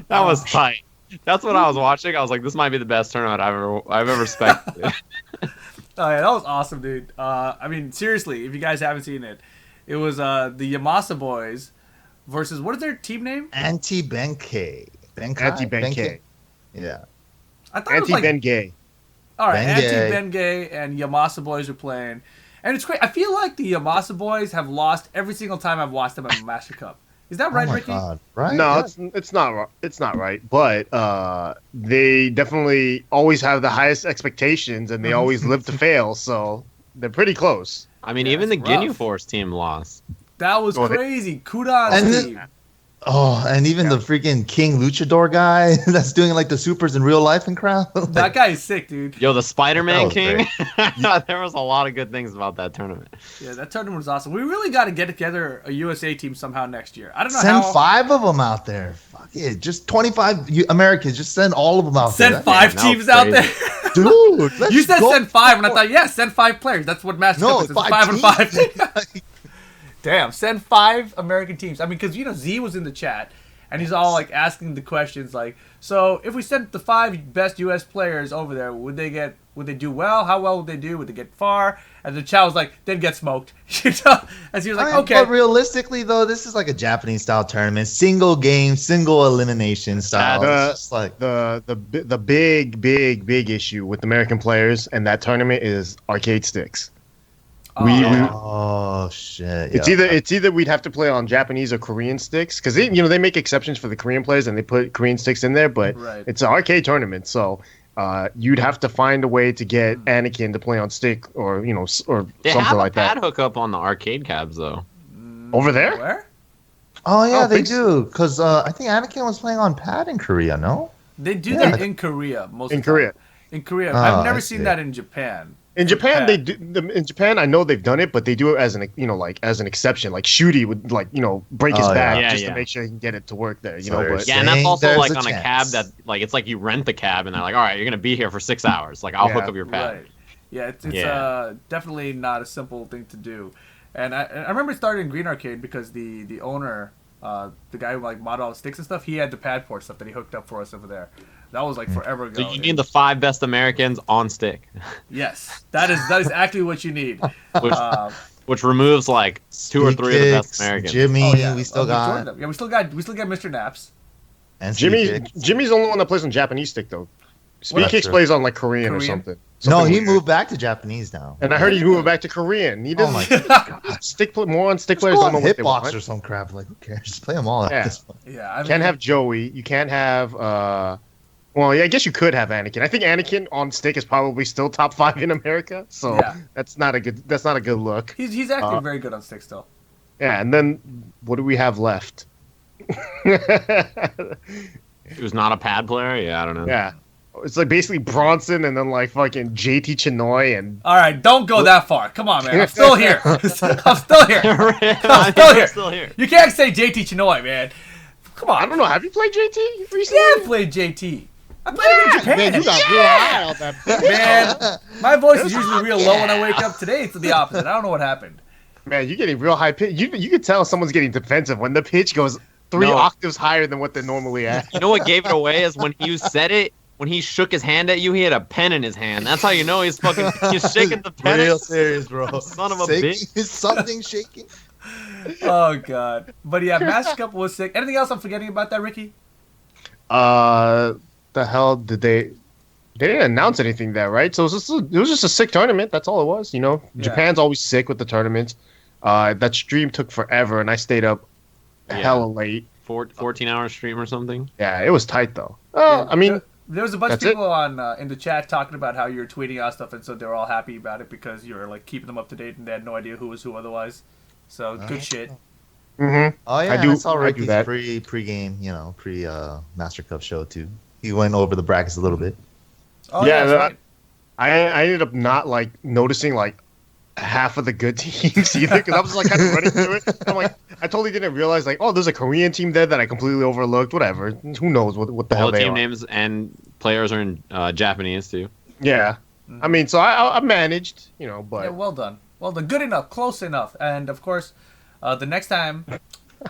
That was tight. That's what I was watching. I was like, this might be the best tournament I've ever spectated. Oh yeah, that was awesome, dude. I mean, seriously, if you guys haven't seen it, it was the Yamasa boys versus, what is their team name? Anti-Benkei. Anti-Benkei. Yeah. I thought it was like, Anti-Bengay. all right, Bengay. Anti-Bengay and Yamasa boys were playing, and it's great. I feel like the Yamasa boys have lost every single time I've watched them at Master Cup. Is that right, oh my Ricky? God. Right? No, Yeah. it's not it's not right. But they definitely always have the highest expectations, and they always live to fail. So they're pretty close. I mean, Yeah, even the it's Ginyu rough. Force team lost. That was Well, they- crazy. Kudos, And team. Oh, and even the freaking King Luchador guy that's doing like the supers in real life and crap. That guy is sick, dude. Yo, the Spider-Man was King. There was a lot of good things about that tournament. Yeah, that tournament was awesome. We really got to get together a USA team somehow next year. I don't know Send how. 5 of them out there. Fuck it. Just 25 Americans. Just send all of them out Send there. 5 that teams was out crazy. there. Dude, let's You said go. send 5, and I thought, yeah, send 5 players. That's what Master No, Cup is. It's 5 5 and teams. 5. Damn, send 5 American teams. I mean, because Z was in the chat, and he's all like asking the questions like, so if we sent the 5 best US players over there, would they do well? How well would they do? Would they get far? And the chat was like, they'd get smoked. You know? And he was like, I mean, okay. But realistically, though, this is like a Japanese style tournament, single game, single elimination style. It's just like The big issue with American players and that tournament is arcade sticks. oh shit. It's yeah. either we'd have to play on Japanese or Korean sticks because they make exceptions for the Korean players and they put Korean sticks in there, but Right. it's an arcade tournament, so you'd have to find a way to get Anakin to play on stick or or They something have like a pad that hookup on the arcade cabs though. over there. Where? Oh yeah, Oh, they thanks. do. Because I think Anakin was playing on pad in Korea. No. They do Yeah. that in Korea most In of the time. Korea. In Korea. Oh, I've never I seen see. that in Japan. In Japan, Japan. they do. In Japan, I know they've done it, but they do it as an as an exception. Like Shooty would break his Oh, yeah. back Yeah, just yeah. to make sure he can get it to work there. So they're But Yeah, and that's Saying also there's like a on a cab chance. that it's like you rent the cab and they're like, all right, you're gonna be here for 6 hours. Like I'll Yeah. hook up your pad. Right. Yeah, it's Yeah. definitely not a simple thing to do. And I remember starting in Green Arcade because the owner, the guy who modeled all the sticks and stuff, he had the pad port stuff that he hooked up for us over there. That was like forever ago. So you need the 5 best Americans on stick, Yes, that is actually what you need. which, Uh, which removes like 2 or 3 of the best Americans. Jimmy, oh, yeah. we still majority of got. them. Yeah, we still got Mr. Naps. And Jimmy's Speed the only one that plays on Japanese stick though. Speed That's Kicks true. plays on like Korean or Korean? something. No, Something he weird. moved back to Japanese now. And I heard he's moving back to Korean. He Oh doesn't. my stick more on stick Just players go don't know on what they Hitbox want. or some crap. Like, who cares? Just play them all at Yeah. this point. Yeah, I You mean, can't have Joey. You can't have. Well, yeah, I guess you could have Anakin. I think Anakin on stick is probably still top 5 in America. So Yeah. that's not a good look. He's actually very good on stick still. Yeah, and then what do we have left? Who's not a pad player? Yeah, I don't know. Yeah, it's like basically Bronson and then like fucking JT Chinoy and All right, don't go that far. Come on, man. I'm still here. I'm still here. I'm still here. still here. You can't say JT Chinoy, man. Come on. I don't know. Have you played JT Yeah, recently? I played JT. I played him in Japan. Man, you got real high on that. Man, my voice is usually real low when I wake up. Today it's the opposite. I don't know what happened. Man, you're getting real high pitch. You can tell someone's getting defensive when the pitch goes 3 No. octaves higher than what they're normally at. You know what gave it away is when you said it. When he shook his hand at you, he had a pen in his hand. That's how you know he's shaking the pen. Real serious, bro. Son of a Shaking- bitch. Is something shaking? Oh god. But yeah, Master Cup was sick. Anything else I'm forgetting about that, Ricky? The hell did they? They didn't announce anything there, right? So it was just a sick tournament. That's all it was. Yeah. Japan's always sick with the tournaments. That stream took forever, and I stayed up Yeah. hella late. 14-hour stream or something. Yeah, it was tight though. Yeah, I mean, there was a bunch of that's it. people on in the chat talking about how you're tweeting out stuff, and so they're all happy about it because you're like keeping them up to date, and they had no idea who was who otherwise. So good shit. mhm. Oh yeah, I do- saw I do Ricky's that. pre-game, Master Cup show too. He went over the brackets a little bit. Oh Yeah, that's right. I ended up not like noticing like half of the good teams either because I was like kind of running through it. I'm like, I totally didn't realize like, oh, there's a Korean team there that I completely overlooked. Whatever, who knows what the All hell the they team are. names and players are in Japanese too. Yeah, I mean, so I managed, but Yeah, well done. Well done. Good enough. Close enough. And of course, the next time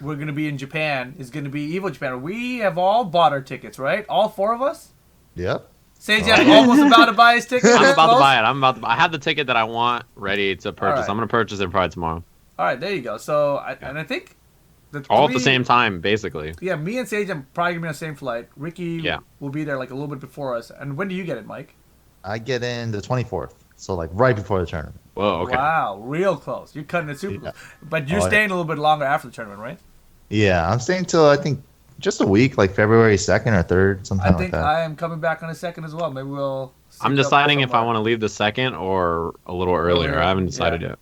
we're going to be in Japan is going to be Evo Japan. We have all bought our tickets, right? All 4 of us? Yep. Sajam almost about to buy his ticket. I'm about to Close? buy it. I have the ticket that I want ready to purchase. right. I'm gonna purchase it probably tomorrow. All right, there you go. So, I think All at the same time, basically. Yeah, me and Sajam probably going to be on the same flight. Ricky Yeah. will be there like a little bit before us. And when do you get it, Mike? I get in the 24th, so like right before the tournament. Whoa, okay. Wow, real close. You're cutting it super Yeah. close. But you're Oh, yeah. staying a little bit longer after the tournament, right? Yeah, I'm staying till I think just a week, like February 2nd or 3rd, something I like think that. I am coming back on the 2nd as well. Maybe we'll. I'm deciding if I want to leave the 2nd or a little earlier. I haven't decided yet.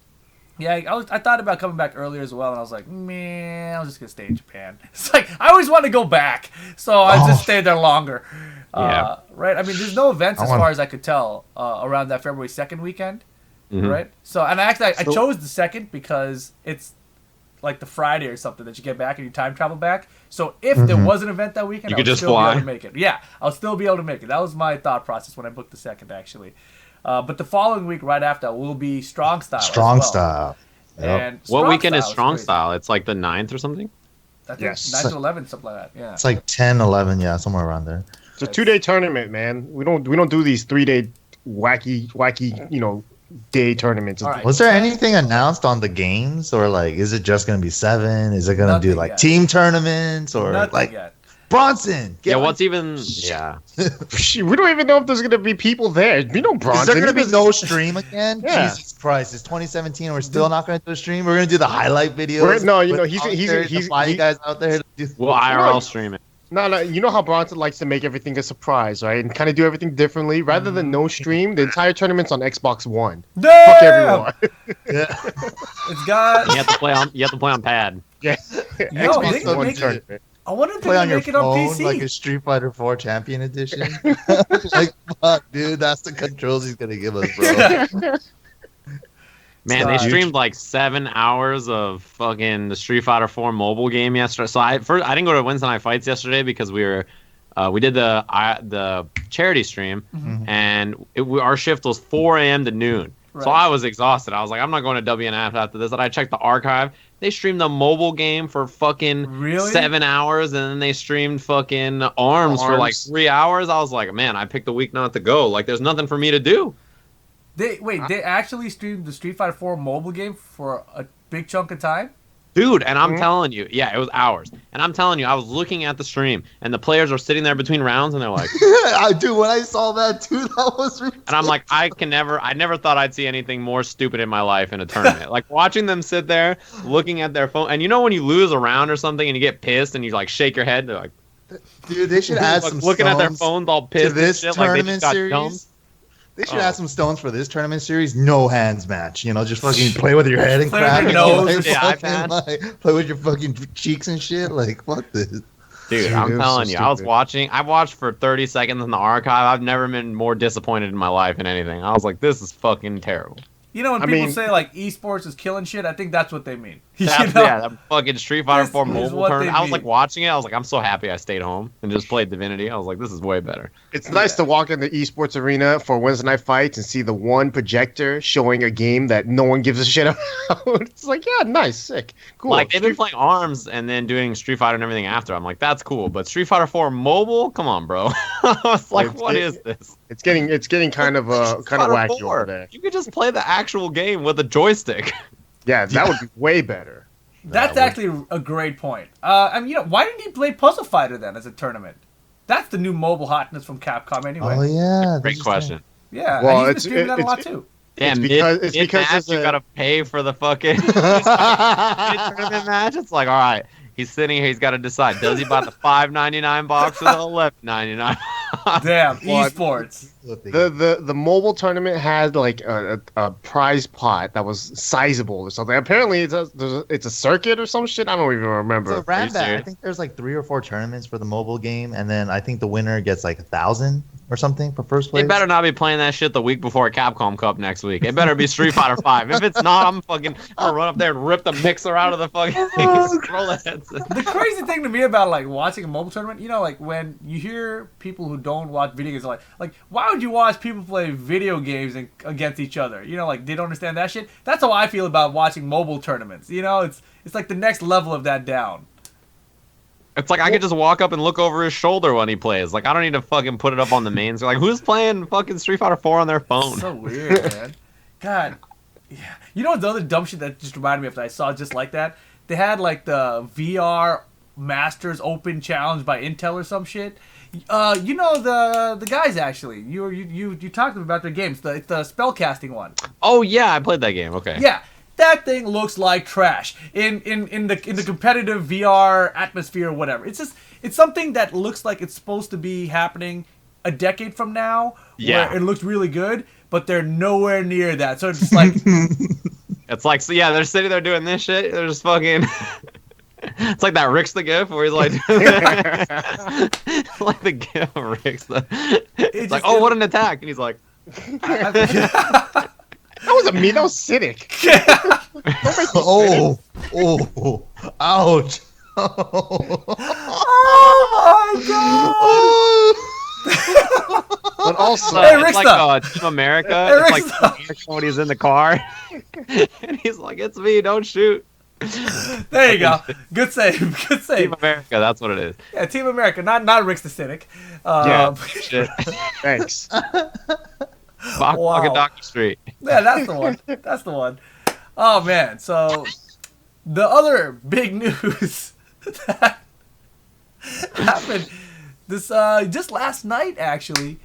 Yeah, I thought about coming back earlier as well, and I was like, man, I was just gonna stay in Japan. It's like I always want to go back, so I just stayed there longer. Yeah. Right. I mean, there's no events as far as I could tell around that February 2nd weekend. Mhm. Right. So, and I chose the 2nd because it's like the Friday or something that you get back and you time travel back. So if there was an event that weekend, You I could would just still fly. be able to make it. Yeah, I'll still be able to make it. That was my thought process when I booked the 2nd, actually. But the following week, right after, will be Strong Style. Strong as well. Style. Yep. And What Strong weekend is Style Strong crazy. Style? It's like the 9th or something? I think Yes. 9 to 11, something like that. Yeah. It's like 10, 11, yeah, somewhere around there. It's a 2-day tournament, man. We don't do these 3-day wacky day tournaments. All right. Was there anything announced on the games, or like, is it just gonna be 7? Is it gonna do Nothing like yet. team tournaments, or Nothing like yet. Bronson? Yeah, get what's even... Yeah. We don't even know if there's gonna be people there. We know Is Bronson. there gonna be no stream again? Yeah. Jesus Christ! It's 2017. We're still not gonna do a stream. We're gonna do the highlight videos. No, with he's commentaries to fly you guys out there. To do- We'll IRL stream it. No, you know how Bronson likes to make everything a surprise, right? And kind of do everything differently. Rather than no stream, the entire tournament's on Xbox One. Damn! Fuck everyone. yeah. It's got. You have to play on pad. Yeah. Yo, Xbox they can One make it- tournament. I wonder if they Play on can your make it on phone PC. like a Street Fighter 4 Champion Edition. Like, fuck, dude, that's the controls he's gonna give us, bro. Man, they God. streamed like 7 hours of fucking the Street Fighter 4 mobile game yesterday. So I didn't go to Wednesday Night Fights yesterday because we did the charity stream, and our shift was 4 a.m. to noon. So Right. I was exhausted. I was like, I'm not going to WNF after this. And I checked the archive. They streamed the mobile game for fucking Really? 7 hours, and then they streamed fucking Arms for like 3 hours. I was like, man, I picked a week not to go. Like, there's nothing for me to do. They actually streamed the Street Fighter 4 mobile game for a big chunk of time. Dude, and I'm telling you, yeah, it was hours. And I'm telling you, I was looking at the stream, and the players are sitting there between rounds, and they're like, Dude, when I saw that, too, that was ridiculous. and I'm like, I never thought I'd see anything more stupid in my life in a tournament. Like watching them sit there, looking at their phone, and you know when you lose a round or something, and you get pissed, and you like shake your head, they're like, Dude, they should add like, some looking at their stones phones all pissed to this and shit, like they tournament just got series. dumped. They should add some stones for this tournament series. No hands match. Just fucking play with your head and Play with crap. your and nose. like, Yeah, fucking, play with your fucking cheeks and shit. Like, fuck this. Dude, Dude, I'm it was telling so you, stupid. I watched for 30 seconds in the archive. I've never been more disappointed in my life in anything. I was like, this is fucking terrible. You know when I people mean- say like esports is killing shit, I think that's what they mean. That, yeah, that fucking Street Fighter This 4 is mobile what tournament. they I was like mean. watching it. I was like, I'm so happy I stayed home and just played Divinity. I was like, this is way better. It's nice to walk in the esports arena for Wednesday Night Fights and see the one projector showing a game that no one gives a shit about. It's like, yeah, nice, sick, cool. Like they've been playing Arms and then doing Street Fighter and everything after. I'm like, that's cool, but Street Fighter 4 mobile, come on, bro. I was like, what is this? It's getting kind of wacky 4. over there. You could just play the actual game with a joystick. Yeah, that would be way better. That's actually a great point. I mean, why didn't he play Puzzle Fighter then as a tournament? That's the new mobile hotness from Capcom anyway. Oh, yeah. Great question. Yeah, Well, and he's been it's- streaming that a lot it's- too. Damn, because mid-match, there's you a- gotta pay for the fucking mid-tournament match. It's like, all right, he's sitting here. He's got to decide: does he buy the $5.99 box or the $11.99? Damn, Well, esports. The mobile tournament had like a prize pot that was sizable or something. Apparently, it's a circuit or some shit. I don't even remember. So Rambat, I serious? think there's like 3 or 4 tournaments for the mobile game, and then I think the winner gets like 1,000 or something for first place. They better not be playing that shit the week before Capcom Cup next week. It better be Street Fighter 5. If it's not, I'm gonna run up there and rip the mixer out of the fucking thing and scroll the headset. The crazy thing to me about like watching a mobile tournament, like when you hear people who don't watch video games, like why would you watch people play video games against each other? Like they don't understand that shit. That's how I feel about watching mobile tournaments. It's like the next level of that down. It's like I could just walk up and look over his shoulder when he plays. Like I don't need to fucking put it up on the mains. Like who's playing fucking Street Fighter 4 on their phone? So weird, man. God, yeah. You know what the other dumb shit that just reminded me of that I saw just like that? They had like the VR Masters Open Challenge by Intel or some shit. The guys actually. You talked about their games. It's the spellcasting one. Oh yeah, I played that game. Okay. Yeah. that thing looks like trash in the competitive VR atmosphere or whatever. It's something that looks like it's supposed to be happening a decade from now, where it looks really good, but they're nowhere near that. So it's like It's like, so yeah, they're sitting there doing this shit. They're just fucking. It's like that Rickstah gif where he's like, like the gif of Rickstah. It's like, oh, what an attack, and he's like, That wasn't me. That was Cynic. Oh, ouch. Oh my god! But also, Hey, it's Rickstah. like Team America. Hey, It's like Rickstah. Team America when he's in the car, and he's like, "It's me, don't shoot." There you go. Good save. Good save. Team America, that's what it is. Yeah, Team America, not Rick's the Cynic. Yeah. Shit. thanks. Fucking Dr. Street. Yeah, that's the one. That's the one. Oh man. So the other big news that happened this just last night actually,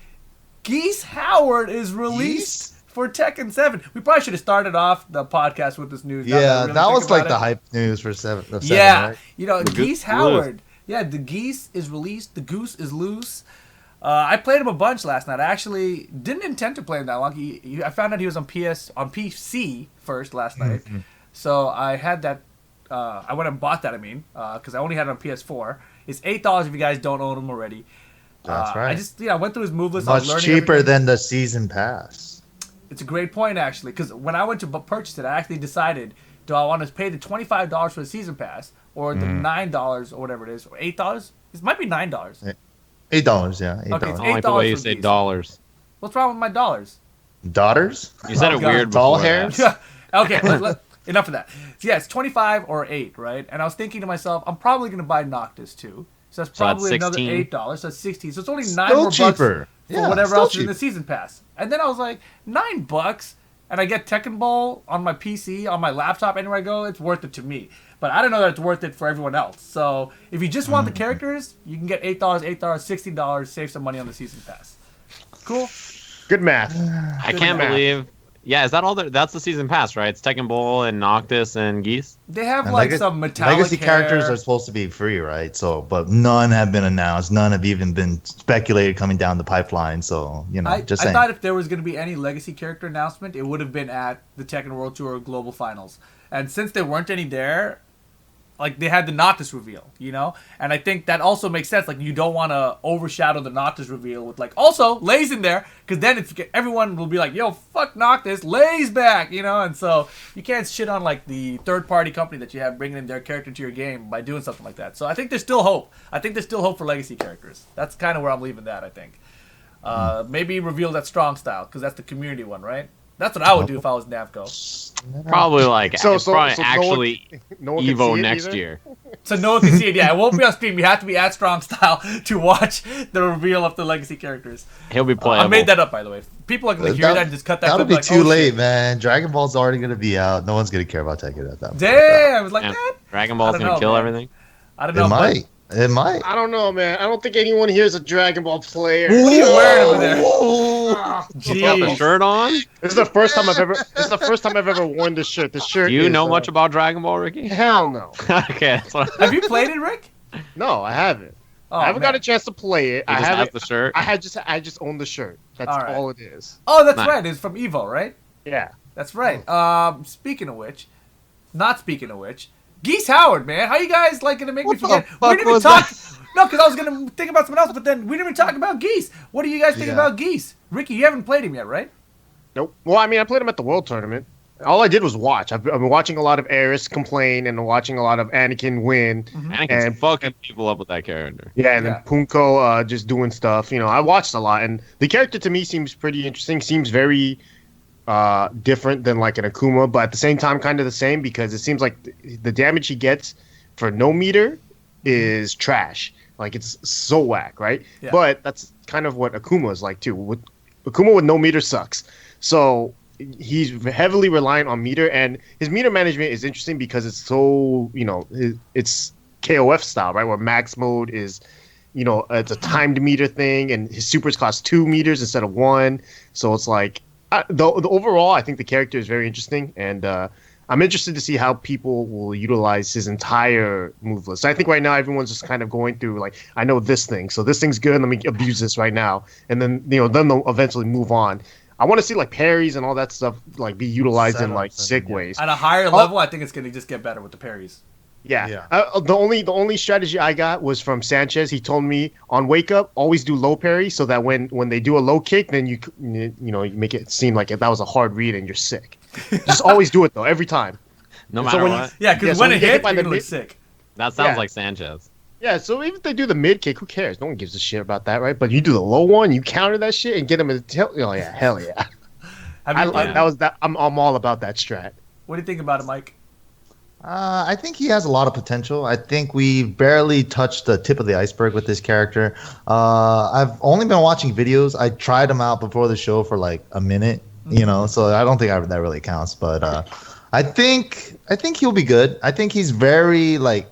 Geese Howard is released for Tekken 7. We probably should have started off the podcast with this news. Yeah, that was like the hype news for seven. Yeah, Right? you know, The Geese goose is Howard. Yeah, the geese is released. The goose is loose. I played him a bunch last night. I actually didn't intend to play him that long. I found out he was on PC first last night. So I had that. I went and bought that. Because I only had it on PS4. It's $8 if you guys don't own him already. That's right. I just I went through his move list. I was Much learning cheaper everything. than the season pass. It's a great point actually, because when I went to purchase it, I actually decided, do I want to pay the $25 for the season pass or the $9 or whatever it is, or $8? It might be $9. $8, yeah. $8. Okay, I don't like the $8 way you for say Geese. dollars. What's wrong with my dollars? Daughters? You said Oh, it God. weird Doll before hair? that. Okay, enough of that. So yeah, it's 25 or 8, right? And I was thinking to myself, I'm probably going to buy Noctis too. So that's So that's probably another $16. $8. So that's 16. So it's only 9 Still more bucks cheaper. for Yeah, whatever still else is in cheap. the season pass. And then I was like, $9, and I get Tekken Ball on my PC, on my laptop, anywhere I go, it's worth it to me. But I don't know that it's worth it for everyone else. So if you just want the characters, you can get $8, $16, save some money on the season pass. Cool. Good math. I can't math. believe. Yeah, is that all? That's the season pass, right? It's Tekken Bull and Noctis and Geese. They have And like some metallic legacy characters hair. are supposed to be free, right? So, but none have been announced. None have even been speculated coming down the pipeline. So, I just saying. thought if there was going to be any legacy character announcement, it would have been at the Tekken World Tour Global Finals. And since there weren't any there, like they had the Noctis reveal, you know? And I think that also makes sense. Like you don't want to overshadow the Noctis reveal with like, also, Lay's in there, because then everyone will be like, yo, fuck Noctis, Lay's back, you know? And so you can't shit on like the third-party company that you have bringing in their character to your game by doing something like that. So I think there's still hope. I think there's still hope for legacy characters. That's kind of where I'm leaving that, I think. Maybe reveal that strong style, because that's the community one, right? That's what I would do if I was Namco. Probably like So- it's so- probably so no actually No one can see Evo it next either? year. So no one can see it. Yeah, it won't be on stream. You have to be at Strong Style to watch the reveal of the legacy characters. He'll be playable. I made that up, by the way. People are going to hear that and just cut that. That'll clip be like, too oh, late, shit. man. Dragon Ball's already gonna be out. No one's gonna care about Tekken at that point. Damn, I was like Yeah. that. Dragon Ball's I don't gonna know, kill man. everything. I don't It know. might. It might. I don't know, man. I don't think anyone here is a Dragon Ball player. What are you wearing over there? You got the Jeez. shirt on? This is the first time I've ever worn this shirt. This shirt. Do you is, know much about Dragon Ball, Ricky? Hell no. Okay, that's what Have you played it, Rick? No, I haven't. Oh, I haven't man. got a chance to play it. he I just has haven't. the shirt. I just own the shirt. That's All right. all it is. Oh, that's Nice. right. It's from Evo, right? Yeah. That's right. Speaking of which, Geese Howard, man, how you guys like gonna make What me forget? the We fuck didn't even was talk. No, because I was gonna think about someone else, but then we didn't even talk about Geese. What do you guys think Yeah. about Geese? Ricky, you haven't played him yet, right? Nope. Well, I mean, I played him at the World Tournament. All I did was watch. I've been watching a lot of Aris complain and watching a lot of Anakin win. Anakin's And- fucking people up with that character. Yeah, and Yeah. then Punko just doing stuff. You know, I watched a lot, and the character to me seems pretty interesting. Seems very different than like an Akuma, but at the same time, kind of the same because it seems like the damage he gets for no meter is trash. Like it's so whack, right? Yeah. But that's kind of what Akuma is like too. Akuma with no meter sucks. So he's heavily reliant on meter, and his meter management is interesting because it's so, you know, it's KOF style, right? Where max mode is, you know, it's a timed meter thing, and his supers cost 2 meters instead of 1. So it's like, the overall, I think the character is very interesting, and I'm interested to see how people will utilize his entire move list. I think right now everyone's just kind of going through like, I know this thing, so this thing's good. Let me abuse this right now, and then then they'll eventually move on. I want to see like parries and all that stuff like be utilized in like sick ways. At a higher level, I think it's gonna just get better with the parries. Yeah. The only strategy I got was from Sanchez. He told me on wake up, always do low parry so that when they do a low kick, then you make it seem like that was a hard read and you're sick. Just always do it though, every time. No matter what. Yeah, because when it hits, you're gonna look sick. That sounds like Sanchez. Yeah, so even if they do the mid kick, who cares? No one gives a shit about that, right? But you do the low one, you counter that shit and get him in the oh yeah, hell yeah. I'm all about that strat. What do you think about it, Mike? I think he has a lot of potential. I think we barely touched the tip of the iceberg with this character. I've only been watching videos. I tried him out before the show for like a minute, so I don't think that really counts. But I think he'll be good. I think he's very like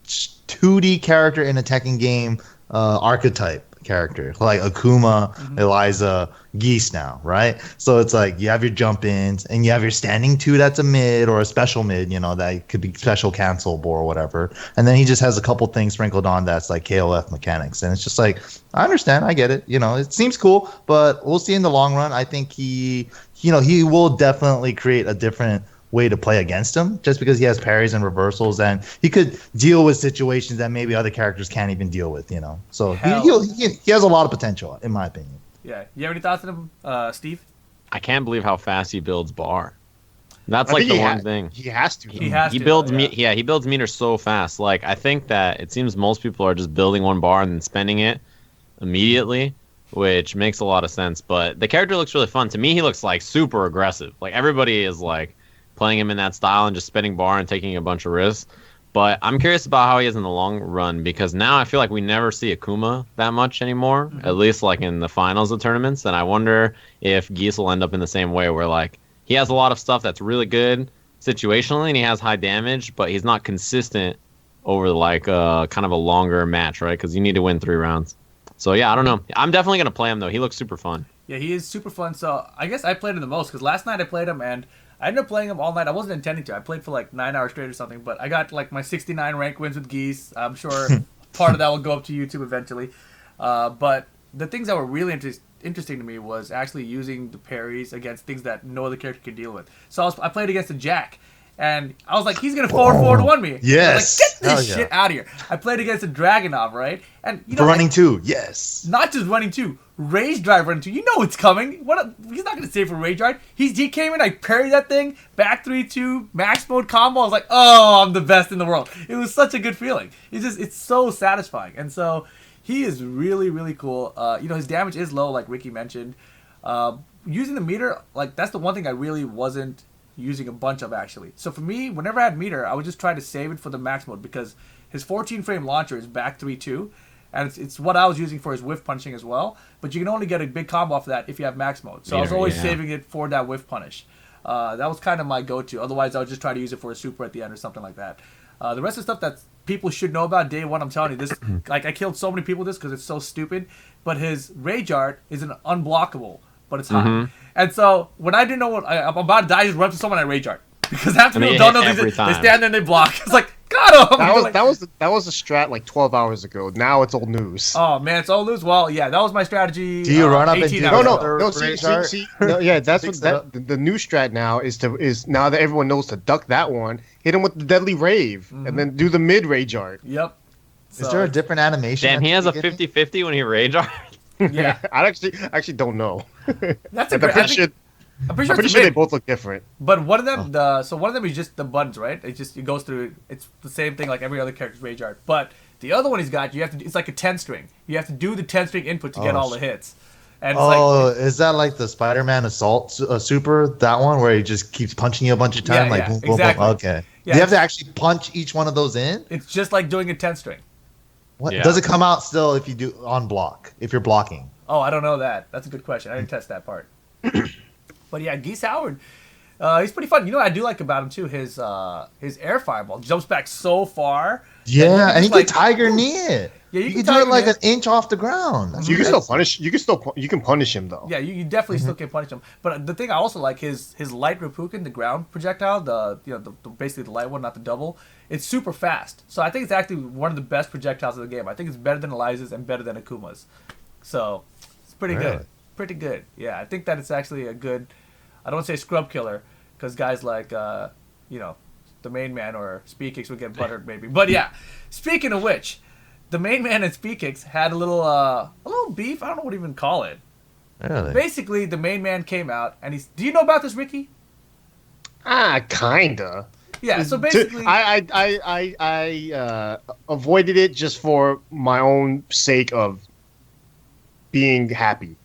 2D character in a Tekken game archetype character, like Akuma, Eliza, Geese now, right? So it's like you have your jump ins and you have your standing 2 that's a mid or a special mid, that could be special cancelable or whatever. And then he just has a couple things sprinkled on that's like KOF mechanics. And it's just like, I understand, I get it. It seems cool, but we'll see in the long run. I think he will definitely create a different way to play against him just because he has parries and reversals and he could deal with situations that maybe other characters can't even deal with, so he has a lot of potential in my opinion. Yeah, you have any thoughts on him, Steve? I can't believe how fast he builds bar. That's like the one thing he has to. He builds he builds meters so fast. Like I think that it seems most people are just building one bar and then spending it immediately, which makes a lot of sense. But the character looks really fun. To me, he looks like super aggressive. Like everybody is like playing him in that style and just spending bar and taking a bunch of risks. But I'm curious about how he is in the long run because now I feel like we never see Akuma that much anymore, at least like in the finals of tournaments. And I wonder if Geese will end up in the same way where like he has a lot of stuff that's really good situationally and he has high damage, but he's not consistent over like kind of a longer match, right? Because you need to win 3 rounds. So yeah, I don't know. I'm definitely going to play him though. He looks super fun. Yeah, he is super fun. So I guess I played him the most because last night I played him and I ended up playing him all night. I wasn't intending to. I played for like 9 hours straight or something, but I got like my 69 rank wins with Geese. I'm sure part of that will go up to YouTube eventually. But the things that were really interesting to me was actually using the parries against things that no other character could deal with. So I played against a Jack, and I was like, he's going to forward one me. Yes. Like, get this shit out of here. I played against a Dragonov, right? And for running 2, yes. Not just running 2. Rage drive running 2. You know it's coming. He's not going to save for rage drive. He came in, I parried that thing, back 3-2, max mode combo. I was like, oh, I'm the best in the world. It was such a good feeling. It's so satisfying. And so he is really, really cool. His damage is low, like Ricky mentioned. Using the meter, like that's the one thing I really wasn't using a bunch of actually. So for me, whenever I had meter, I would just try to save it for the max mode because his 14 frame launcher is back 3-2. And it's what I was using for his whiff punishing as well. But you can only get a big combo off of that if you have max mode. So I was always saving it for that whiff punish. That was kind of my go-to. Otherwise, I would just try to use it for a super at the end or something like that. The rest of the stuff that people should know about day one, I'm telling you, this like I killed so many people with this because it's so stupid. But his rage art is an unblockable, but it's hot. And so when I didn't know what I'm about to die, I just run up to someone and I rage art. Because half the people don't know they stand there and they block. It's like, got him! That was a strat like 12 hours ago. Now it's old news. Oh man, it's old news. Well, yeah, that was my strategy. Do you run up and do no? See, that's what the new strat now is now that everyone knows to duck that one, hit him with the deadly rave, and then do the mid rage art. Yep. Is there a different animation? Damn, he has a 50-50 when he rage art. Yeah, I actually don't know. That's a great. I'm pretty sure they both look different. But one of them, one of them is just the buttons, right? It goes through. It's the same thing like every other character's rage art. But the other one he's got, it's like a 10 string. You have to do the 10 string input to get all the hits. And it's is that like the Spider-Man Assault super? That one where he just keeps punching you a bunch of times, boom, boom, exactly. boom. Okay. Yeah, do you have to actually punch each one of those in? It's just like doing a 10 string. What does it come out still if you do on block? If you're blocking? Oh, I don't know that. That's a good question. I didn't test that part. But yeah, Geese Howard, He's pretty fun. You know what I do like about him too? His air fireball jumps back so far. Yeah, and he like, can tiger knee it. Yeah, you can do it like an inch off the ground. You can still punish. You can punish him though. Yeah, you definitely still can punish him. But the thing I also like his light Reppuken, the ground projectile, the basically the light one, not the double. It's super fast. So I think it's actually one of the best projectiles of the game. I think it's better than Eliza's and better than Akuma's. So it's pretty good. Pretty good. Yeah, I think that it's actually a good. I don't want to say scrub killer because guys like the main man or Speed Kicks would get buttered maybe. But yeah, speaking of which. The main man and Speed Kicks had a little beef. I don't know what to even call it. Really? Basically, the main man came out and he's. Do you know about this, Ricky? Kinda. Yeah. So basically, I avoided it just for my own sake of being happy.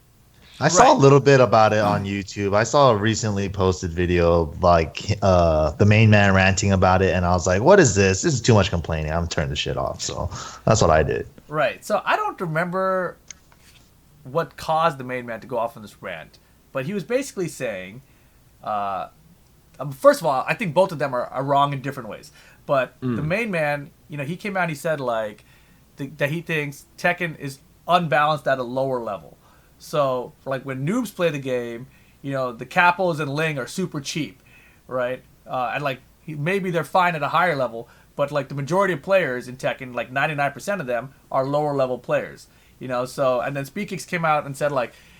I saw a little bit about it on YouTube. I saw a recently posted video of the main man ranting about it, and I was like, "What is this? This is too much complaining. I'm turning the shit off." So that's what I did. Right. So I don't remember what caused the main man to go off on this rant, but he was basically saying, first of all, I think both of them are wrong in different ways. But the main man, he came out and he said that he thinks Tekken is unbalanced at a lower level. So, like, when noobs play the game, the capos and Ling are super cheap, right? And, maybe they're fine at a higher level, but, the majority of players in Tekken, 99% of them, are lower-level players, So, and then Speedkicks came out and said,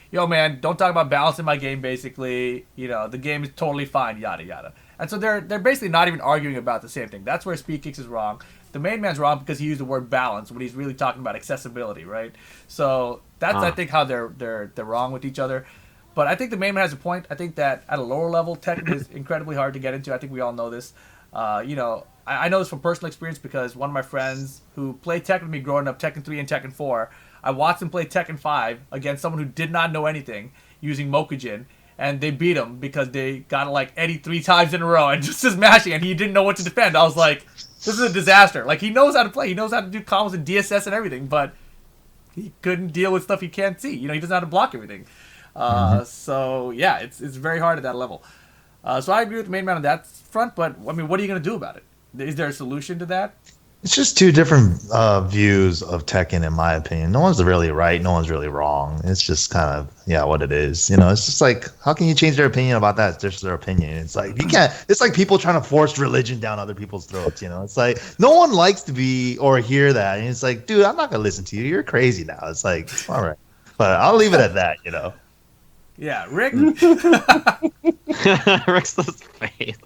yo, man, don't talk about balance in my game, basically. The game is totally fine, yada, yada. And so they're basically not even arguing about the same thing. That's where Speedkicks is wrong. The main man's wrong because he used the word balance when he's really talking about accessibility, right? So that's I think how they're wrong with each other. But I think the main man has a point. I think that at a lower level, Tekken is incredibly hard to get into. I think we all know this. I know this from personal experience because one of my friends who played Tekken with me growing up, Tekken 3 and Tekken 4, I watched him play Tekken 5 against someone who did not know anything using Mokujin. And they beat him because they got Eddie 3 times in a row and just mashing, and he didn't know what to defend. I was like, this is a disaster. He knows how to play. He knows how to do combos and DSS and everything, but he couldn't deal with stuff he can't see. He doesn't know how to block everything. So, yeah, it's very hard at that level. So I agree with the main man on that front, but, what are you going to do about it? Is there a solution to that? It's just two different views of Tekken, in my opinion. No one's really right. No one's really wrong. It's just kind of, what it is. It's just how can you change their opinion about that? It's just their opinion. It's you can't. It's like people trying to force religion down other people's throats. It's no one likes to be or hear that. And it's dude, I'm not going to listen to you. You're crazy now. It's it's all right. But I'll leave it at that, Yeah, Rick. Rickstah's face.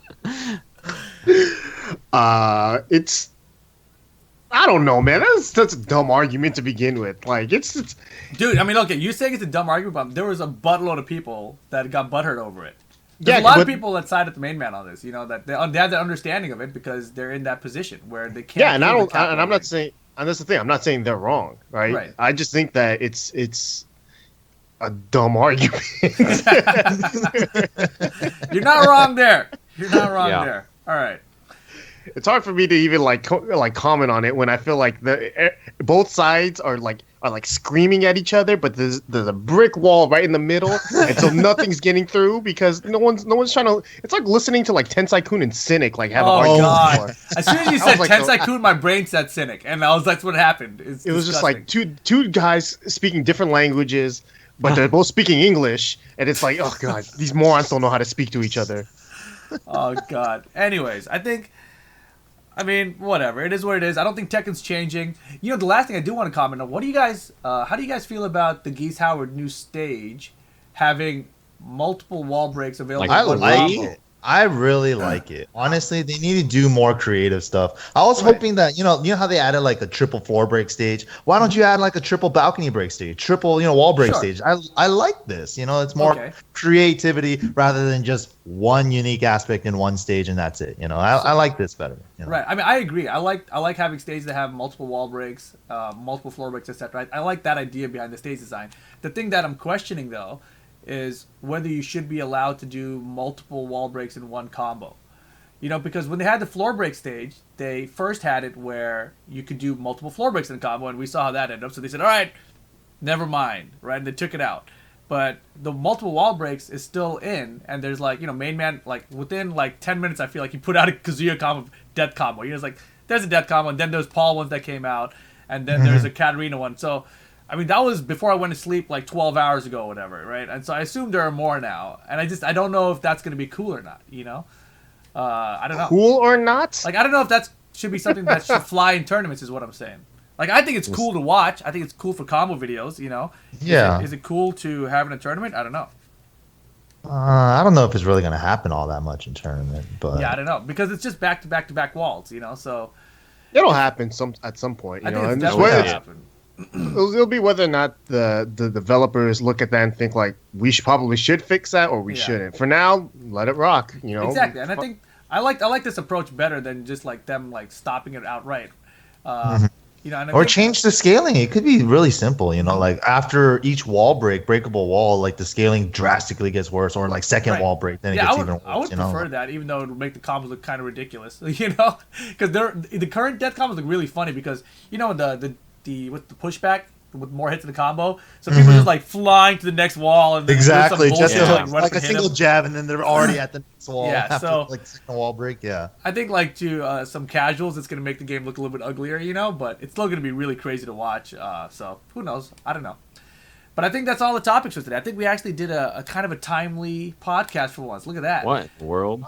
It's. I don't know, man. That's a dumb argument to begin with. It's Dude, okay, you're saying it's a dumb argument, but there was a buttload of people that got butthurt over it. There's a lot of people that side with the main man on this, that they have that understanding of it because they're in that position where they can't. Yeah, and I'm not saying, and that's the thing. I'm not saying they're wrong, right? Right. I just think that it's a dumb argument. You're not wrong there. You're not wrong there. All right. It's hard for me to even comment on it when I feel like both sides are screaming at each other, but there's a brick wall right in the middle, and so nothing's getting through because no one's trying to. It's like listening to Tensai-kun and Cynic have an argument. Oh god! As soon as you said Tensai-kun, my brain said Cynic, and that's what happened. It was just two guys speaking different languages, but they're both speaking English, and it's oh god, these morons don't know how to speak to each other. Oh god. Anyways, whatever. It is what it is. I don't think Tekken's changing. The last thing I do want to comment on, how do you guys feel about the Geese Howard new stage having multiple wall breaks available? I like it. I really like it. Honestly, they need to do more creative stuff. I was hoping that, how they added a triple 4 break stage. Why don't you add a triple balcony break stage, triple, wall break stage? I like this. It's more creativity rather than just one unique aspect in one stage and that's it. I like this better. Right. I agree. I like having stages that have multiple wall breaks, multiple floor breaks, etc. I like that idea behind the stage design. The thing that I'm questioning though is whether you should be allowed to do multiple wall breaks in one combo. Because when they had the floor break stage, they first had it where you could do multiple floor breaks in a combo, and we saw how that ended up. So they said, all right, never mind, right? And they took it out. but the multiple wall breaks is still in, and there's like, main man, like within like 10 minutes, I feel like he put out a Kazuya combo, death combo. It's like, there's a death combo, and then there's Paul ones that came out, and then there's a Katarina one. So, I mean, that was before I went to sleep like 12 hours ago or whatever, right? And so I assume there are more now, and I don't know if that's going to be cool or not, I don't know. Cool or not? Like, I don't know if that should be something that should fly in tournaments is what I'm saying. Like, I think it's cool to watch. I think it's cool for combo videos, Yeah. Is it cool to have in a tournament? I don't know. I don't know if it's really going to happen all that much in tournament, but Yeah, I don't know. Because it's just back-to-back-to-back walls, so... It'll happen at some point, I think and it's it's definitely whether- gonna happen. it'll be whether or not the developers look at that and think like we probably should fix that or we shouldn't. For now, let it rock. Exactly, and I think I like this approach better than just like them like stopping it outright. And I or think, change the scaling. It could be really simple, like after each wall breakable wall, like the scaling drastically gets worse, or like second wall break, then it gets even worse. I would prefer that, even though it would make the combos look kind of ridiculous, because the current death combos look really funny because with the pushback with more hits in the combo, so people just like flying to the next wall and exactly just run like to a hit single them. jab, and then they're already at the next wall. Yeah, after, so like second wall break. Yeah, I think like to some casuals, it's gonna make the game look a little bit uglier, but it's still gonna be really crazy to watch. So who knows? I don't know. But I think that's all the topics for today. I think we actually did a kind of a timely podcast for once. Look at that. What world?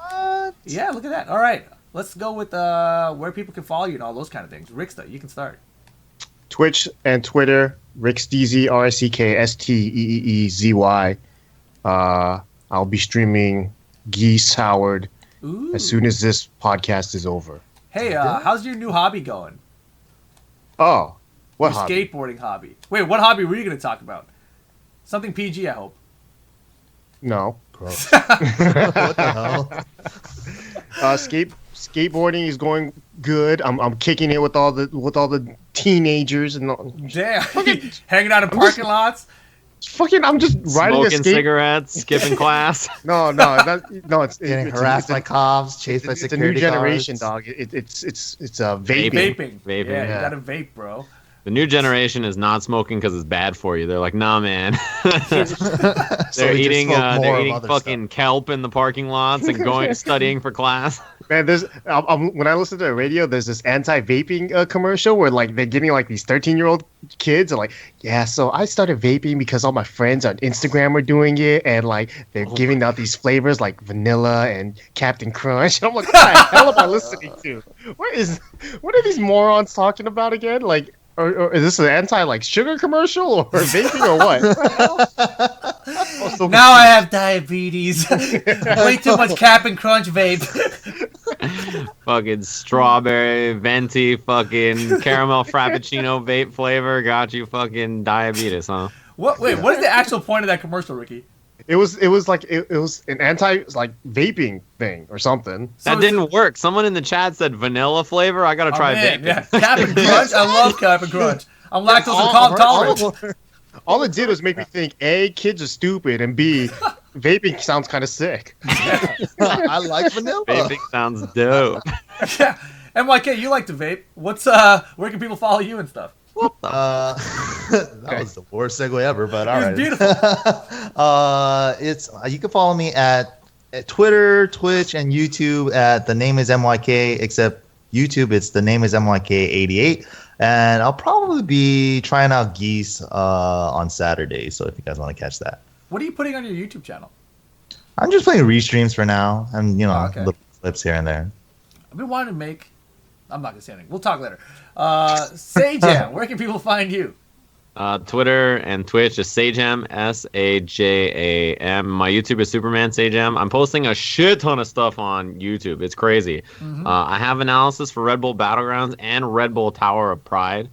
Yeah, look at that. All right, let's go with where people can follow you and all those kind of things. Rickstah, you can start. Twitch and Twitter, Ricksteeezy, RSCKSTEEEZY. I'll be streaming Geese Howard Ooh. as soon as this podcast is over. Hey, how's your new hobby going? Oh, what Your hobby? skateboarding hobby. Wait, what hobby were you going to talk about? Something PG, I hope. No. gross. What the hell? Skateboarding is going good. I'm kicking it with all the teenagers and Damn. Hanging out in parking lots? I'm just riding a Smoking skate. cigarettes, skipping class. No, it's Getting it's harassed by cops, chased by it's a security new generation, guards. dog. It's vaping. Vaping. Vaping. Yeah, Yeah. you gotta vape, bro. The new generation is not smoking because it's bad for you. They're like, nah, man. So they're we just eating, smoke more of other fucking kelp in the parking lots and studying for class. Man, when I listen to the radio, there's this anti-vaping commercial where like they're getting like these 13-year-old kids are like, yeah, so I started vaping because all my friends on Instagram are doing it, and like they're giving out these flavors like vanilla and Captain Crunch. And I'm like, what the hell am I listening to? What are these morons talking about again? Like, or is this an anti sugar commercial or vaping or what? Now I have diabetes. Way too much Cap and Crunch vape. Fucking strawberry, venti, fucking caramel frappuccino vape flavor got you fucking diabetes, huh? What is the actual point of that commercial, Ricky? It was an anti vaping thing or something. So That didn't work. Someone in the chat said vanilla flavor. I gotta try vaping. Yeah. Cap and Crunch. I love Cap and Crunch. I'm lactose intolerant. All it did was make me think: A, kids are stupid, and B, vaping sounds kind of sick. I like vanilla. Vaping sounds dope. Yeah. MYK, you like to vape. Where can people follow you and stuff? That was the worst segue ever, but all right. It was beautiful. It's you can follow me at Twitter, Twitch, and YouTube at the name is MYK. Except YouTube, it's the name is MYK88, and I'll probably be trying out Geese on Saturday. So if you guys want to catch that, What are you putting on your YouTube channel? I'm just playing restreams for now, and Okay. little clips here and there. I've been wanting to make. I'm not gonna say anything. We'll talk later. Sajam, where can people find you? Twitter and Twitch is Sajam, Sajam. My YouTube is Superman Sajam. I'm posting a shit ton of stuff on YouTube. It's crazy. Mm-hmm. I have analysis for Redbull Battlegrounds and Redbull Tower of Pride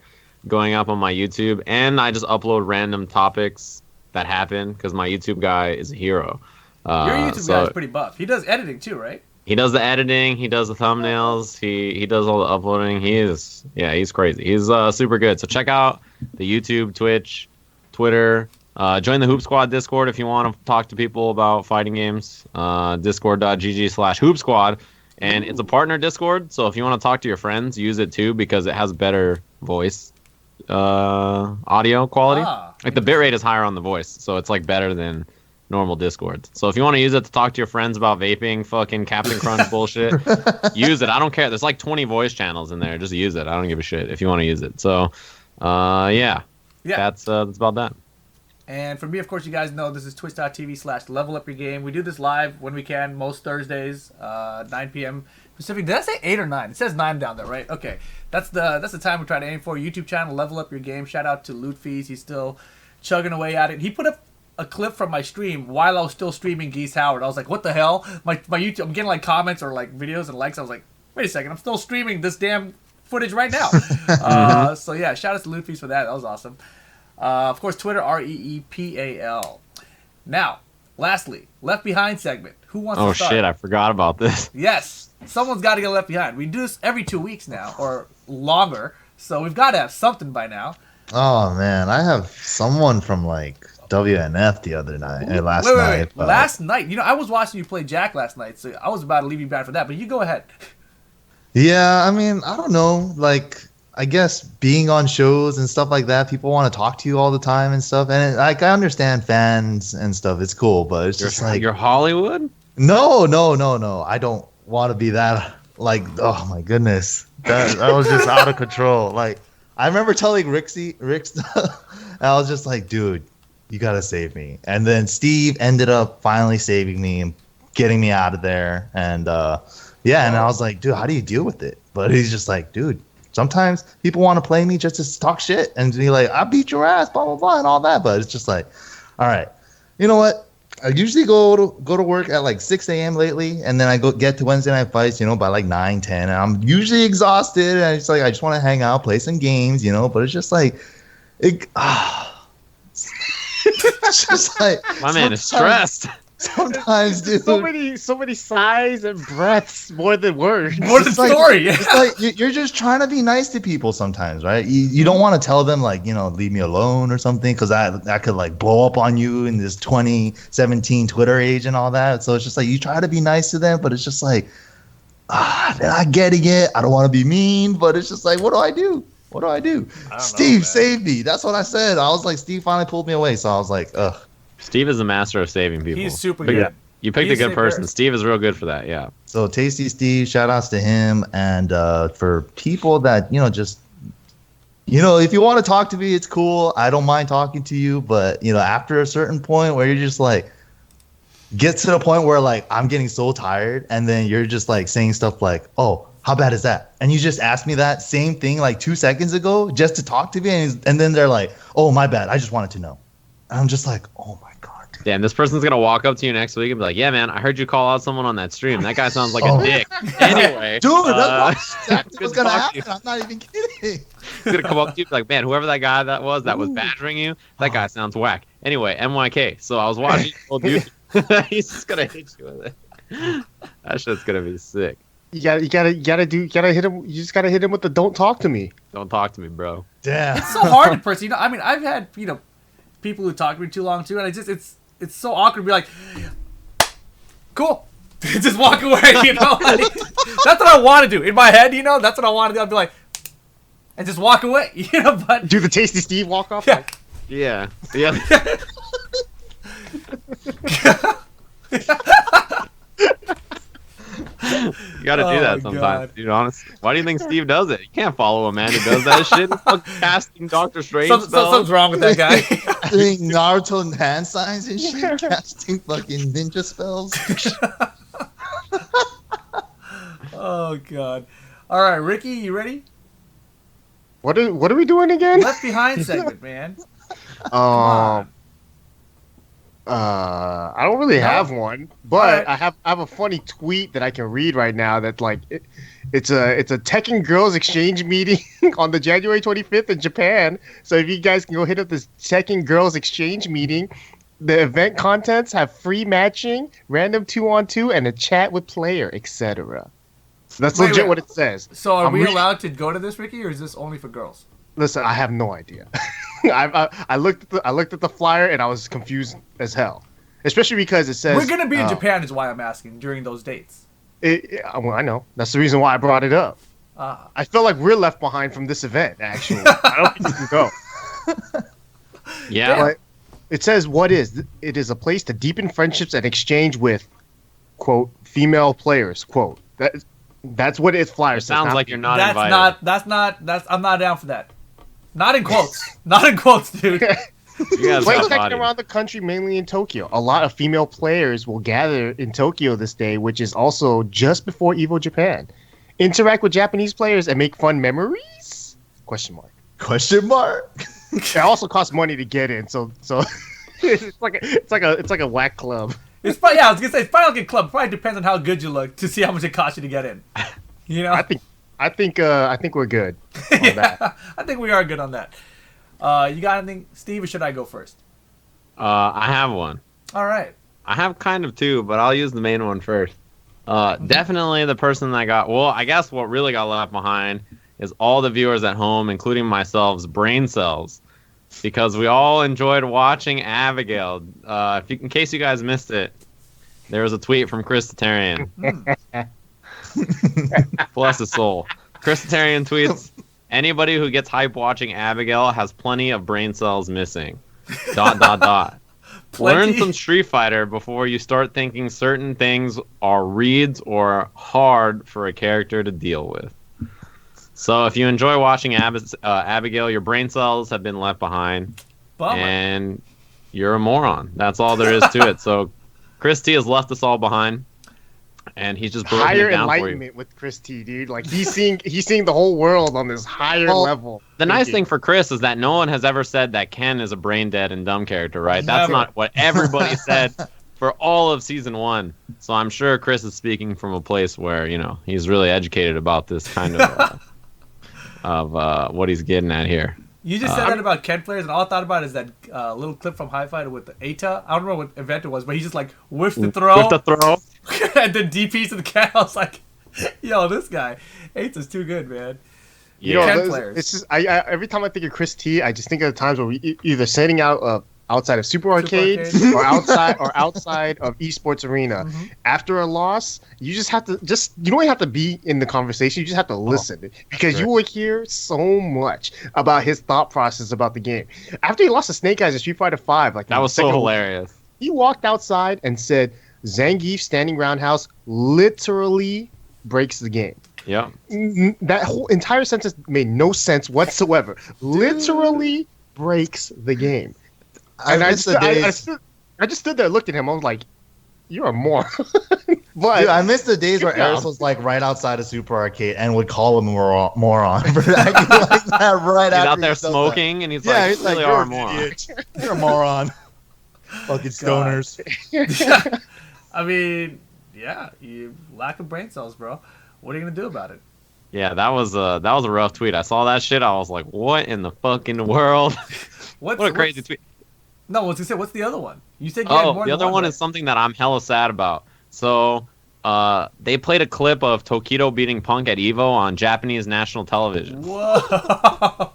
going up on my YouTube, and I just upload random topics that happen because my YouTube guy is a hero. Your YouTube guy is pretty buff. He does editing too, right? He does the editing. He does the thumbnails. He does all the uploading. He's crazy. He's super good. So check out the YouTube, Twitch, Twitter. Join the Hoop Squad Discord if you want to talk to people about fighting games. Discord.gg/Hoop Squad. And it's a partner Discord. So if you want to talk to your friends, use it too because it has better voice audio quality. Like the bitrate is higher on the voice, so it's like better than normal Discord. So if you want to use it to talk to your friends about vaping, fucking Captain Crunch bullshit, use it. I don't care. There's like 20 voice channels in there. Just use it. I don't give a shit if you want to use it. So, yeah. That's about that. And for me, of course, you guys know this is twitch.tv/levelupyourgame. We do this live when we can, most Thursdays, 9 p.m. Pacific. Did I say 8 or 9? It says 9 down there, right? Okay. That's the time we're trying to aim for. YouTube channel, Level Up Your Game. Shout out to Lootfees. He's still chugging away at it. He put up a clip from my stream while I was still streaming Geese Howard. I was like, what the hell? My YouTube, I'm getting like comments or like videos and likes. I was like, wait a second, I'm still streaming this damn footage right now. So yeah, shout out to Lootfees for that. That was awesome. Of course, Twitter, REEPAL. Now, lastly, Left Behind segment. Who wants to start? Oh shit, I forgot about this. Yes, someone's got to get left behind. We do this every 2 weeks now, or longer, so we've got to have something by now. Oh man, I have someone from like WNF the other night, last night. Wait. Last night, I was watching you play Jack last night, so I was about to leave you bad for that. But you go ahead. Yeah, I mean, I don't know. Like, I guess being on shows and stuff like that, people want to talk to you all the time and stuff. And like, I understand fans and stuff. It's cool, but it's just like you're Hollywood. No. I don't want to be that. Like, oh my goodness, that was just out of control. Like, I remember telling Rickstah, and I was just like, dude, you gotta save me. And then Steve ended up finally saving me and getting me out of there. And and I was like, dude, how do you deal with it? But he's just like, dude, sometimes people want to play me just to talk shit and be like, I beat your ass, blah blah blah, and all that. But it's just like, all right, you know what? I usually go to work at like 6 a.m. lately, and then I get to Wednesday night fights, by like 9, 10, and I'm usually exhausted, and it's like I just want to hang out, play some games, but it's just like, it's just like my man is stressed. Sometimes, dude. So many sighs and breaths more than words. More than story. It's like you're just trying to be nice to people sometimes, right? You don't want to tell them like, leave me alone or something, because that could like blow up on you in this 2017 Twitter age and all that. So it's just like you try to be nice to them, but it's just like, they're not getting it. I don't want to be mean, but it's just like, what do I do? What do I do? Steve, save me. That's what I said. I was like, Steve finally pulled me away, so I was like, ugh. Steve is a master of saving people. He's super good. You picked a good person. Steve is real good for that, yeah. So Tasty Steve, shout outs to him. And for people that, just, if you want to talk to me, it's cool. I don't mind talking to you. But, after a certain point where you're just like, get to the point where like, I'm getting so tired. And then you're just like saying stuff like, oh, how bad is that? And you just asked me that same thing like 2 seconds ago just to talk to me. And then they're like, oh, my bad. I just wanted to know. And I'm just like, oh my God. Damn, this person's going to walk up to you next week and be like, yeah, man, I heard you call out someone on that stream. That guy sounds like a dick. Anyway. Dude, that's exactly what's going to happen. I'm not even kidding. He's going to come up to you and be like, man, whoever that guy that was badgering you, that guy sounds whack. Anyway, MYK. So I was watching old dude. He's just going to hit you with it. That shit's going to be sick. You gotta hit him. You just gotta hit him with the "Don't talk to me." Don't talk to me, bro. Damn. It's so hard to person. I mean, I've had people who talk to me too long too, and it's so awkward to be like, cool, just walk away. Like, that's what I want to do in my head. That's what I want to do. I'd be like, and just walk away. But do the Tasty Steve walk off. Yeah. Yeah. You gotta do that sometimes, dude. Honestly, why do you think Steve does it? You can't follow a man who does that shit. He's fucking casting Doctor Strange spells. Something's wrong with that guy. Doing Naruto hand signs and shit, casting fucking ninja spells. Oh God! All right, Ricky, you ready? What are we doing again? Left Behind segment, man. I don't really have one, but I have a funny tweet that I can read right now. That like it's a Tekken girls exchange meeting on the January 25th in Japan. So if you guys can go hit up this Tekken girls exchange meeting, the event contents have free matching, random 2-on-2, and a chat with player, etc. So that's legit what it says. So are we allowed to go to this, Ricky, or is this only for girls? Listen, I have no idea. I looked at the flyer and I was confused as hell, especially because it says we're gonna be in Japan. Is why I'm asking during those dates. Well, I know that's the reason why I brought it up. I feel like we're left behind from this event. Actually, I don't think we can go. Yeah. Damn. But it says, "What is? It is a place to deepen friendships and exchange with, quote, female players." Quote. That's what its flyer It says. sounds Not- like you're not That's invited. not. I'm not down for that. Not in quotes. Not in quotes, dude. You guys Play got Tekken bodied. around the country, mainly in Tokyo. A lot of female players will gather in Tokyo this day, which is also just before Evo Japan. Interact with Japanese players and make fun memories? Question mark. Question mark. It also costs money to get in, so it's like a whack club. It's probably, yeah, I was gonna say it's probably like a club. Probably depends on how good you look to see how much it costs you to get in. You know, I think we're good on that. I think we are good on that. You got anything, Steve, or should I go first? I have one. All right. I have kind of two, but I'll use the main one first. Definitely the person that got, well, I guess what really got left behind is all the viewers at home, including myself's brain cells, because we all enjoyed watching Abigail. In case you guys missed it, there was a tweet from Ricksteeezy. Bless his soul. Ricksteeezy tweets, anybody who gets hype watching Abigail has plenty of brain cells missing. ... Learn some Street Fighter before you start thinking certain things are reads or hard for a character to deal with. So if you enjoy watching Abigail, your brain cells have been left behind. Bummer. And you're a moron. That's all there is to it. So Chris T has left us all behind. And he's just broken Higher it down for you. enlightenment with Chris T, dude. Like he's seeing the whole world on this higher level. The nice thinking. thing for Chris is that no one has ever said that Ken is a brain dead and dumb character, right? That's Never. not what everybody said for all of season 1. So I'm sure Chris is speaking from a place where, you know, he's really educated about this kind of what he's getting at here. You just said that about Ken players, and all I thought about is that little clip from High Fighter with the Ata. I don't remember what event it was, but he just like whiffed the throw. With the throw. And then DPs to the cat. I was like, yo, this guy, Ata's too good, man. You know, Ken it's players. just I every time I think of Chris T, I just think of the times where we either setting out outside of Super Arcade or outside of Esports Arena. Mm-hmm. After a loss, you just have to you don't have to be in the conversation. You just have to listen because you will hear so much about his thought process about the game. After he lost to Snake Eyes in Street Fighter V, like That was so hilarious. He walked outside and said, "Zangief standing roundhouse literally breaks the game." Yep. That whole entire sentence made no sense whatsoever. Literally breaks the game. And I just stood there, looked at him. I was like, "You're a moron." But Dude, I miss the days where Eris was like right outside of Super Arcade and would call him a moron for acting like that right He's after out there he does smoking, and he's that. Yeah, like, he's like, really "You're are a an moron." idiot. You're a moron. Fucking stoners. I mean, yeah, you lack of brain cells, bro. What are you gonna do about it? Yeah, that was a rough tweet. I saw that shit. I was like, what in the fucking world? What a crazy tweet. No, I was gonna say, what's the other one? You said you had more The than other one right? is something that I'm hella sad about. So, they played a clip of Tokido beating Punk at Evo on Japanese national television. Whoa.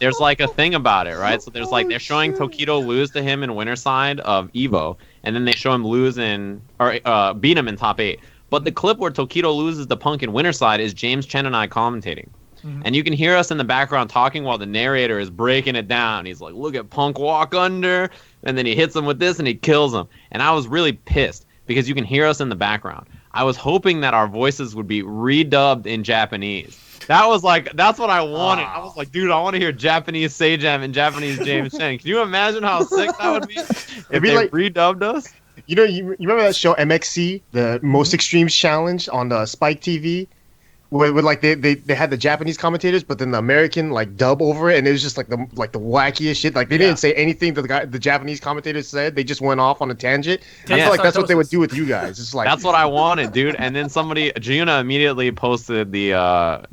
There's like a thing about it, right? So there's like they're showing Tokido lose to him in Winterside of Evo, and then they show him lose beat him in top 8. But the clip where Tokido loses to Punk in Winterside is James Chen and I commentating. Mm-hmm. And you can hear us in the background talking while the narrator is breaking it down. He's like, look at Punk walk under, and then he hits him with this and he kills him. And I was really pissed because you can hear us in the background. I was hoping that our voices would be redubbed in Japanese. That's what I wanted. I was like, dude, I want to hear Japanese Sajam and Japanese James Chen. Can you imagine how sick that would be if they redubbed us? you know, you remember that show MXC, the Most Extreme Challenge on the Spike TV, where like they had the Japanese commentators, but then the American like dub over it, and it was just like the wackiest shit. Like they didn't say anything that the Japanese commentators said. They just went off on a tangent. I feel like that's what they would do with you guys. It's like that's what I wanted, dude. And then Giuna immediately posted the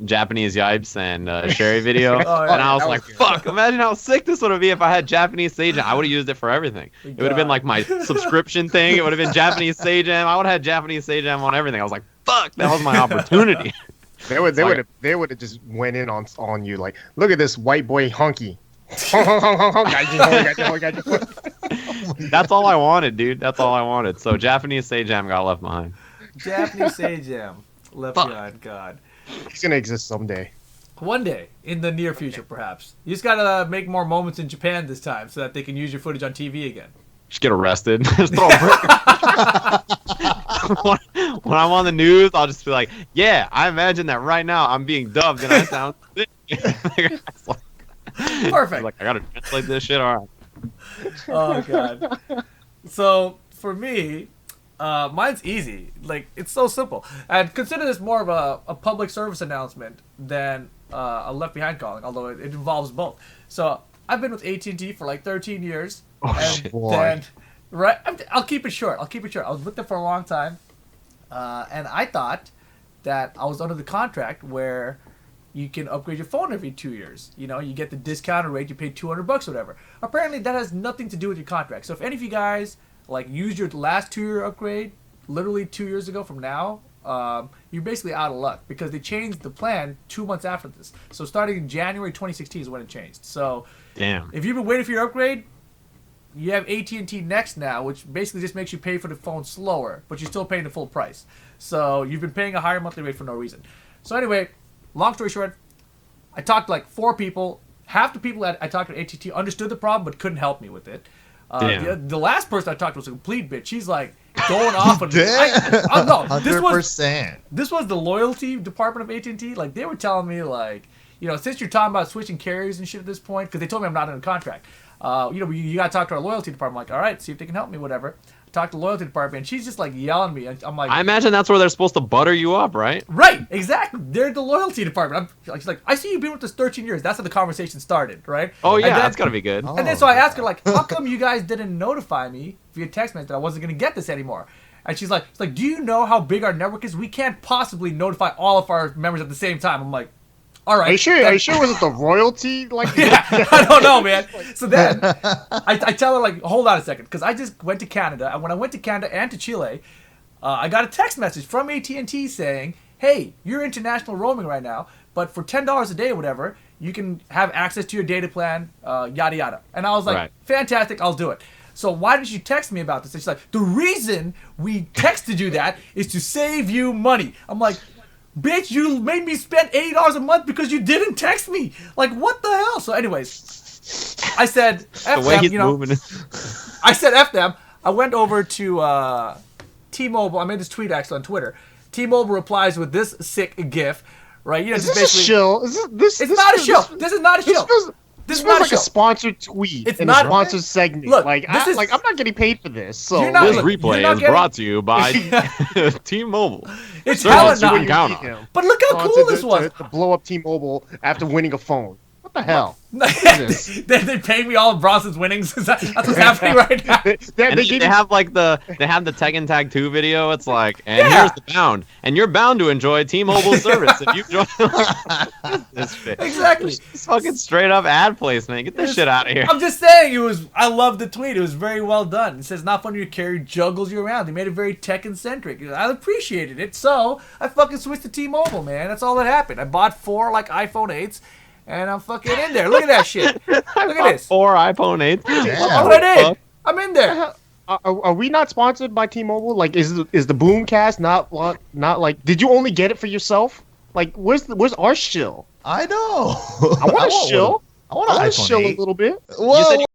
Japanese Yipes and Sherry video, and I was like, "Fuck! Imagine how sick this would be if I had Japanese Sajam. I would have used it for everything. It would have been like my subscription thing. It would have been Japanese Sajam. I would have had Japanese Sajam on everything. I was like, "Fuck! That was my opportunity." They would have just went in on you like, look at this white boy hunky. That's all I wanted, dude. That's all I wanted. So Japanese Sajam got left behind. Japanese Sajam left behind. God. He's gonna exist someday. One day in the near future, perhaps. You just gotta make more moments in Japan this time so that they can use your footage on TV again. Just get arrested. Just throw a brick. When I'm on the news, I'll just be like, "Yeah, I imagine that right now I'm being dubbed and I sound." Perfect. Like I gotta translate this shit. All right. Oh god. So for me, mine's easy. Like it's so simple. And consider this more of a public service announcement than a Left Behind calling, although it involves both. So I've been with AT&T for like 13 years. Oh, and shit. then, right, I'll keep it short. I was with them for a long time, and I thought that I was under the contract where you can upgrade your phone every 2 years. You know, you get the discounted rate, you pay $200 or whatever. Apparently, that has nothing to do with your contract. So if any of you guys like used your last 2-year upgrade, literally 2 years ago from now, you're basically out of luck because they changed the plan 2 months after this. So starting in January 2016 is when it changed. So Damn. if you've been waiting for your upgrade, you have AT&T Next now, which basically just makes you pay for the phone slower, but you're still paying the full price. So you've been paying a higher monthly rate for no reason. So anyway, long story short, I talked to like 4 people. Half the people that I talked to at AT&T understood the problem but couldn't help me with it. The last person I talked to was a complete bitch. She's like going off on me. No, 100%. This was the loyalty department of AT&T. Like they were telling me like, you know, since you're talking about switching carriers and shit at this point, because they told me I'm not in a contract. You know, you got to talk to our loyalty department. I'm like, all right, see if they can help me, whatever. Talk to the loyalty department, and she's just like yelling at me. And I'm like, I imagine that's where they're supposed to butter you up, right? Right, exactly. They're the loyalty department. She's like, I see you've been with us 13 years. That's how the conversation started, right? Oh yeah, and then, that's gotta be good. And then so I asked her like, how come you guys didn't notify me via text message that I wasn't gonna get this anymore? And she's like, do you know how big our network is? We can't possibly notify all of our members at the same time. I'm like, all right. Are you sure it wasn't the royalty? Like, yeah, I don't know, man. So then I tell her like, hold on a second, because I just went to Canada, and when I went to Canada and to Chile, I got a text message from AT&T saying, hey, you're international roaming right now, but for $10 a day or whatever, you can have access to your data plan, yada yada. And I was like, fantastic, I'll do it. So why didn't you text me about this? And she's like, the reason we texted you that is to save you money. I'm like, bitch, you made me spend $80 a month because you didn't text me. Like, what the hell? So anyways, I said, F them, you know. I said, F them. I went over to T-Mobile. I made this tweet actually on Twitter. T-Mobile replies with this sick GIF, right? You know, is just this a shill? It's not a shill. This is not a shill. This feels like a sponsored tweet. It's not a sponsored segment. Look, I'm not getting paid for this. So this replay is brought to you by T-Mobile. It's hella not. But look how cool this was. To blow up T-Mobile after winning a phone. What the hell? They pay me all of Bronson's winnings. That's what's happening right now. They have like the Tekken Tag 2 video. It's like, and here's the bound, and you're bound to enjoy T-Mobile service if you join. This shit. Exactly. It's fucking straight up ad placement. Get this shit out of here. I'm just saying, I love the tweet. It was very well done. It says, not funny to carry juggles you around. They made it very Tekken centric. I appreciated it, so I fucking switched to T-Mobile, man. That's all that happened. I bought 4 like iPhone 8s. And I'm fucking in there. Look at that shit. Look at this. 4 iPhone 8s. That's what I did. I'm in there. Are we not sponsored by T-Mobile? Like, is the BOOMcast not like? Did you only get it for yourself? Like, where's our shill? I know. I want a shill. I want a shill a little bit. You said you